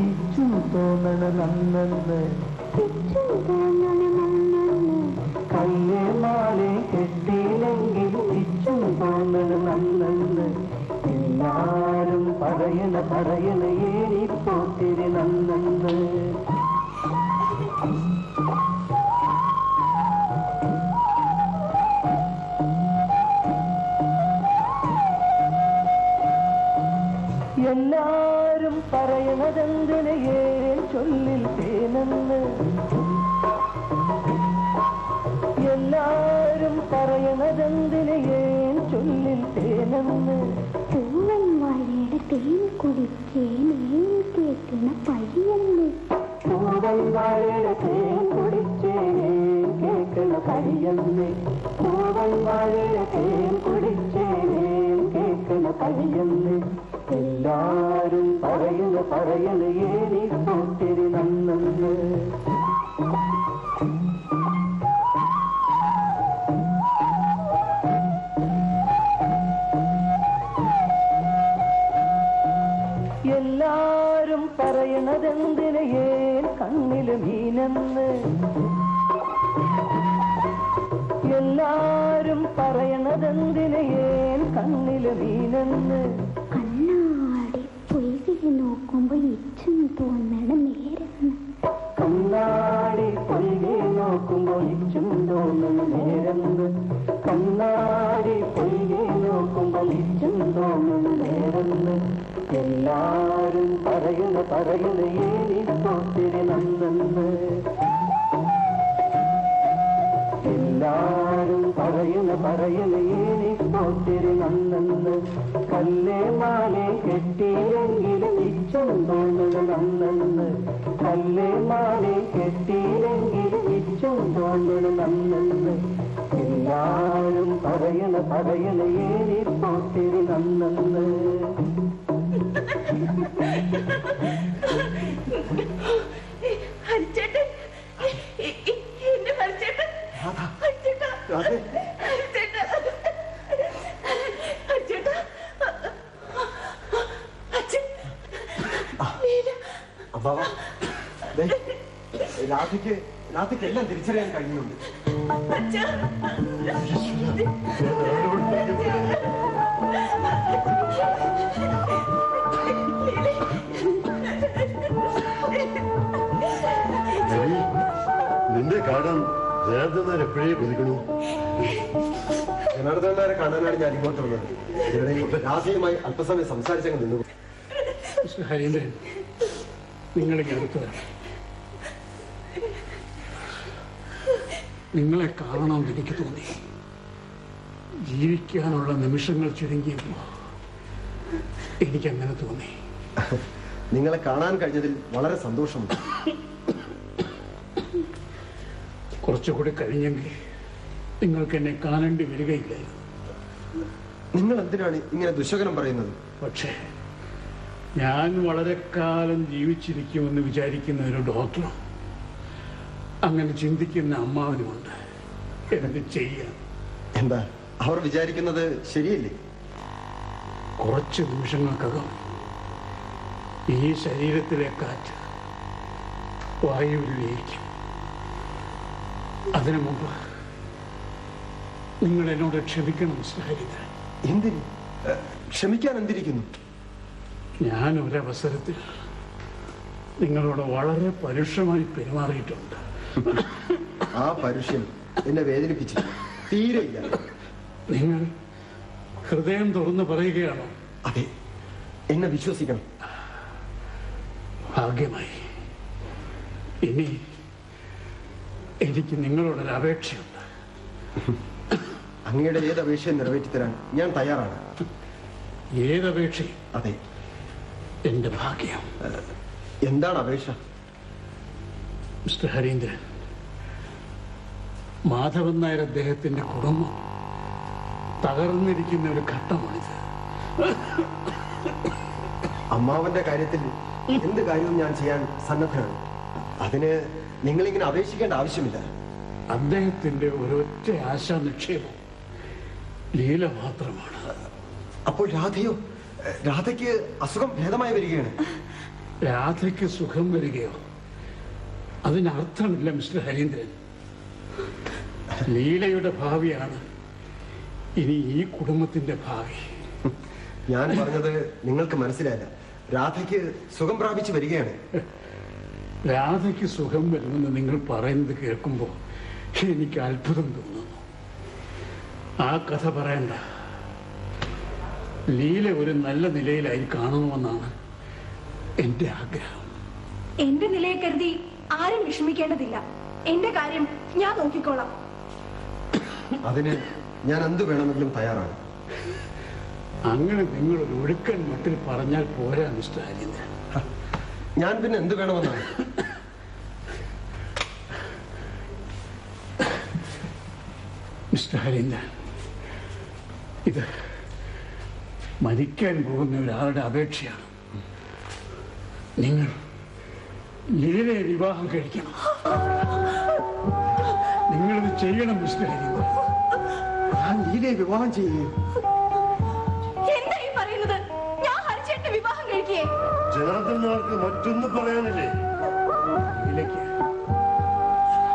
ഇച്ചും തോന്നണ നന്നെന്ന് കല്ല് മാലി കെട്ടിയില്ലെങ്കിലും ഇച്ചും തോന്നണ നന്നെന്ന് എല്ലാരും പറയണ ഏനിപ്പോത്തിരി നന്നെന്ന് എല്ലാരും പറയണതെന്തിന് ഏൻ ചൊല്ലിൽ തേനെന്ന് എല്ലാരും പറയണതെന്തിന് ഏൻ ചൊല്ലിൽ തേനെന്ന് പൂവൻ വാഴയുടെ തേൻ കുടിക്കേൻ കേൾക്കണ പയ്യന്ന് പൂവൻ വാഴയുടെ തേൻ കുടിച്ചേനേൻ കേൾക്കണ പയ്യന്ന് പൂവൻ വാഴയുടെ തേൻ കുടിച്ചേനേൻ കേൾക്കണ പയ്യന്ന് എല്ലാരും പറയണ ഏനിപ്പോത്തിരി നന്നെന്ന് എല്ലാരും പറയണതെന്തിന് ഏൻ കണ്ണില് മീനെന്ന് എല്ലാരും പറയണതെന്തിന് ഏൻ കണ്ണില് മീനെന്ന് കണ്ണാടി പൊയ്തിരി നോക്കുമ്പോ ഇച്ചും തോന്നണ നേരം കണ്ണാടി പൊയ്കെ നോക്കുമ്പോ ഇച്ചും തോന്നണ നേരെന്ന് കണ്ണാടി പൊയ്കെ നോക്കുമ്പോ ഇച്ചും തോന്നണ നേരെന്ന് എല്ലാരും പറയണ ഏനിപ്പോത്തിരി നന്നെന്ന് എല്ലാരും പറയണ ഏനിപ്പോത്തിരി നന്നെന്ന് കല്ലേ മാലെ കെട്ടിയിലെങ്കിലും ഇച്ചും തോന്നണ നന്നെന്ന് കല്ലേ മാലെ കെട്ടിയിലെങ്കിലും ഇച്ചും തോന്നണ നന്നെന്ന് എല്ലാരും പറയണ ഏനിപ്പോത്തിരി നന്നെന്ന് ഹരിച്ചേട്ടൻ എന്റെ ഹരിച്ചേട്ടൻ രാധയ്ക്ക് എല്ലാം തിരിച്ചറിയാൻ കഴിയുന്നുണ്ട്. നിന്റെ കാണാൻ ജനാർദ്ദനാർ എപ്പോഴേ കൊതിക്കണു. ജനാർദ്ദനാരെ കാണാനാണ് ഞാൻ ഇങ്ങോട്ട് വന്നത്. ഇവിടെ രാധയുമായി അല്പസമയം സംസാരിച്ചങ്ങ് നിന്നു. മിസ്റ്റർ ഹരീന്ദ്രൻ, നിങ്ങളിങ്ങനെ അടുത്തതാണ്. നിങ്ങളെ കാണണമെന്ന് എനിക്ക് തോന്നി. ജീവിക്കാനുള്ള നിമിഷങ്ങൾ ചുരുങ്ങിയപ്പോൾ എനിക്കങ്ങനെ തോന്നി. നിങ്ങളെ കാണാൻ കഴിഞ്ഞതിൽ വളരെ സന്തോഷമുണ്ട്. കുറച്ചുകൂടി കഴിഞ്ഞെങ്കിൽ നിങ്ങൾക്ക് എന്നെ കാണേണ്ടി വരികയില്ലായിരുന്നു. നിങ്ങൾ എന്തിനാണ് ഇങ്ങനെ ദുശകനം പറയുന്നത്? പക്ഷേ ഞാൻ വളരെ കാലം ജീവിച്ചിരിക്കുമെന്ന് വിചാരിക്കുന്ന ഒരു ഡോക്ടറും അങ്ങനെ ചിന്തിക്കുന്ന അമ്മാവനുമുണ്ട്. എന്ത് ചെയ്യാം? എന്താ അവർ വിചാരിക്കുന്നത് ശരിയല്ലേ? കുറച്ച് നിമിഷങ്ങൾക്കകം ഈ ശരീരത്തിലെ കാറ്റ് വായുവിൽ ലയിക്കും. അതിനു മുമ്പ് നിങ്ങൾ എന്നോട് ക്ഷമിക്കണം മിസ്റ്റർ ഹരിന്ദ്രൻ. എന്തിന്? ക്ഷമിക്കാൻ എന്തിരിക്കുന്നു? ഞാൻ ഒരവസരത്തിൽ നിങ്ങളോട് വളരെ പരുഷമായി പെരുമാറിയിട്ടുണ്ട്. ആ പരുഷ്യം എന്നെ വേദനിപ്പിച്ചു തീരെയില്ല. നിങ്ങൾ ഹൃദയം തുറന്ന് പറയുകയാണോ? അതെ, എന്നെ വിശ്വസിക്കണം. ഭാഗ്യമായി. ഇനി എനിക്ക് നിങ്ങളോടൊരു അപേക്ഷയുണ്ട്. അങ്ങയുടെ ഏത് അപേക്ഷയും നിറവേറ്റിത്തരാൻ ഞാൻ തയ്യാറാണ്. ഏതപേക്ഷയും? അതെ. എന്റെ ഭാഗ്യം. എന്താണ് അപേക്ഷ? മിസ്റ്റർ ഹരീന്ദ്രൻ, മാധവൻ നായർ അദ്ദേഹത്തിന്റെ കുടുംബം തകർന്നിരിക്കുന്ന ഒരു ഘട്ടമാണിത്. അമ്മാവന്റെ കാര്യത്തിൽ എന്ത് കാര്യവും ഞാൻ ചെയ്യാൻ സന്നദ്ധനാണ്. അതിന് നിങ്ങളിങ്ങനെ അപേക്ഷിക്കേണ്ട ആവശ്യമില്ല. അദ്ദേഹത്തിന്റെ ഒരൊറ്റ ആശാ നിക്ഷേപം ലീല മാത്രമാണ്. അപ്പോൾ രാധയോ? രാധയ്ക്ക് അസുഖം ഭേദമായി വരികയാണ്. രാധയ്ക്ക് സുഖം വരികയോ? അതിനർത്ഥമില്ല മിസ്റ്റർ ഹരീന്ദ്രൻ. ലീലയുടെ ഭാവിയാണ് ഇനി ഈ കുടുംബത്തിന്റെ ഭാവി. ഞാൻ പറഞ്ഞത് നിങ്ങൾക്ക് മനസ്സിലായില്ല. രാധയ്ക്ക് സുഖം പ്രാപിച്ചു വരികയാണ്. രാധയ്ക്ക് സുഖം വരുമെന്ന് നിങ്ങൾ പറയുന്നത് കേൾക്കുമ്പോൾ എനിക്ക് അത്ഭുതം തോന്നുന്നു. ആ കഥ പറയണ്ട. ലീല ഒരു നല്ല നിലയിലായി കാണണമെന്നാണ് എന്റെ ആഗ്രഹം. എന്റെ നിലയെ കരുതി ആരും വിഷമിക്കേണ്ടതില്ല. എന്റെ കാര്യം ഞാൻ നോക്കിക്കോളാം. അതിന് ഞാൻ എന്ത് വേണമെങ്കിലും തയ്യാറാണ്. അങ്ങനെ നിങ്ങൾ ഒരു ഒഴുക്കൻ മട്ടിൽ പറഞ്ഞാൽ പോരാ മിസ്റ്റർ ഹരീന്ദ്രൻ. ഞാൻ പിന്നെ എന്ത് വേണമെന്നാണ്? മിസ്റ്റർ ഹരീന്ദ്രൻ, ഇത് മരിക്കാൻ പോകുന്ന ഒരാളുടെ അപേക്ഷയാണ്. നിങ്ങൾ ലീലയെ വിവാഹം കഴിക്കണം. നിങ്ങളിത് ചെയ്യണം മിസ്റ്റർ ഹരീന്ദ്രൻ. ഞാൻ ലീലയെ വിവാഹം ചെയ്യുകയും എന്താ ഈ പറയുന്നത്? ഞാൻ ഹരിച്ചേട്ടനെ വിവാഹം കഴിക്കേ? ജനാർദ്ദനാർക്ക് മറ്റൊന്നും പറയാനില്ലേ? ലീലയ്ക്ക്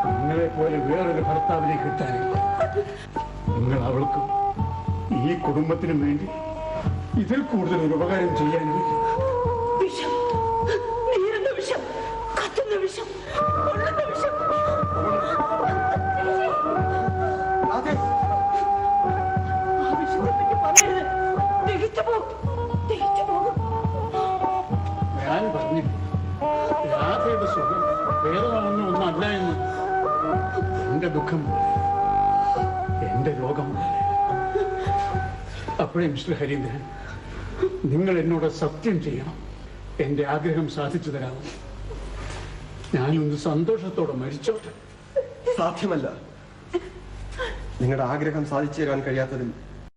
നിങ്ങളെ പോലെ വേറൊരു ഭർത്താവിനെ കിട്ടാനില്ല. നിങ്ങൾ അവൾക്കും ഈ കുടുംബത്തിനും വേണ്ടി ഇതിൽ കൂടുതൽ ഒരു ഉപകാരം ചെയ്യാൻ കഴിയും. വിഷം, നീറുന്ന വിഷം, കത്തുന്ന വിഷം, പൊള്ളുന്ന വിഷം. അതെ, ആ വിഷത്തെ പറ്റി പറയരുത്. ദഹിച്ചു പോകും, ദഹിച്ചു പോകും. ഞാൻ പറഞ്ഞില്ല, രാധയുടെ സുഖം ഭേദമാവുന്ന ഒന്നല്ല എന്ന്. എന്റെ ദുഃഖം പോലെ, എന്റെ രോഗം പോലെ. അപ്പോഴേ മിസ്റ്റർ ഹരീന്ദ്രൻ, നിങ്ങൾ എന്നോട് സത്യം ചെയ്യണം. എന്റെ ആഗ്രഹം സാധിച്ചു തരാമെന്ന്. ഞാനൊന്ന് സന്തോഷത്തോടെ മരിച്ചോട്ടെ. സാധ്യമല്ല. നിങ്ങളുടെ ആഗ്രഹം സാധിച്ചു തരാൻ കഴിയാത്തതിൽ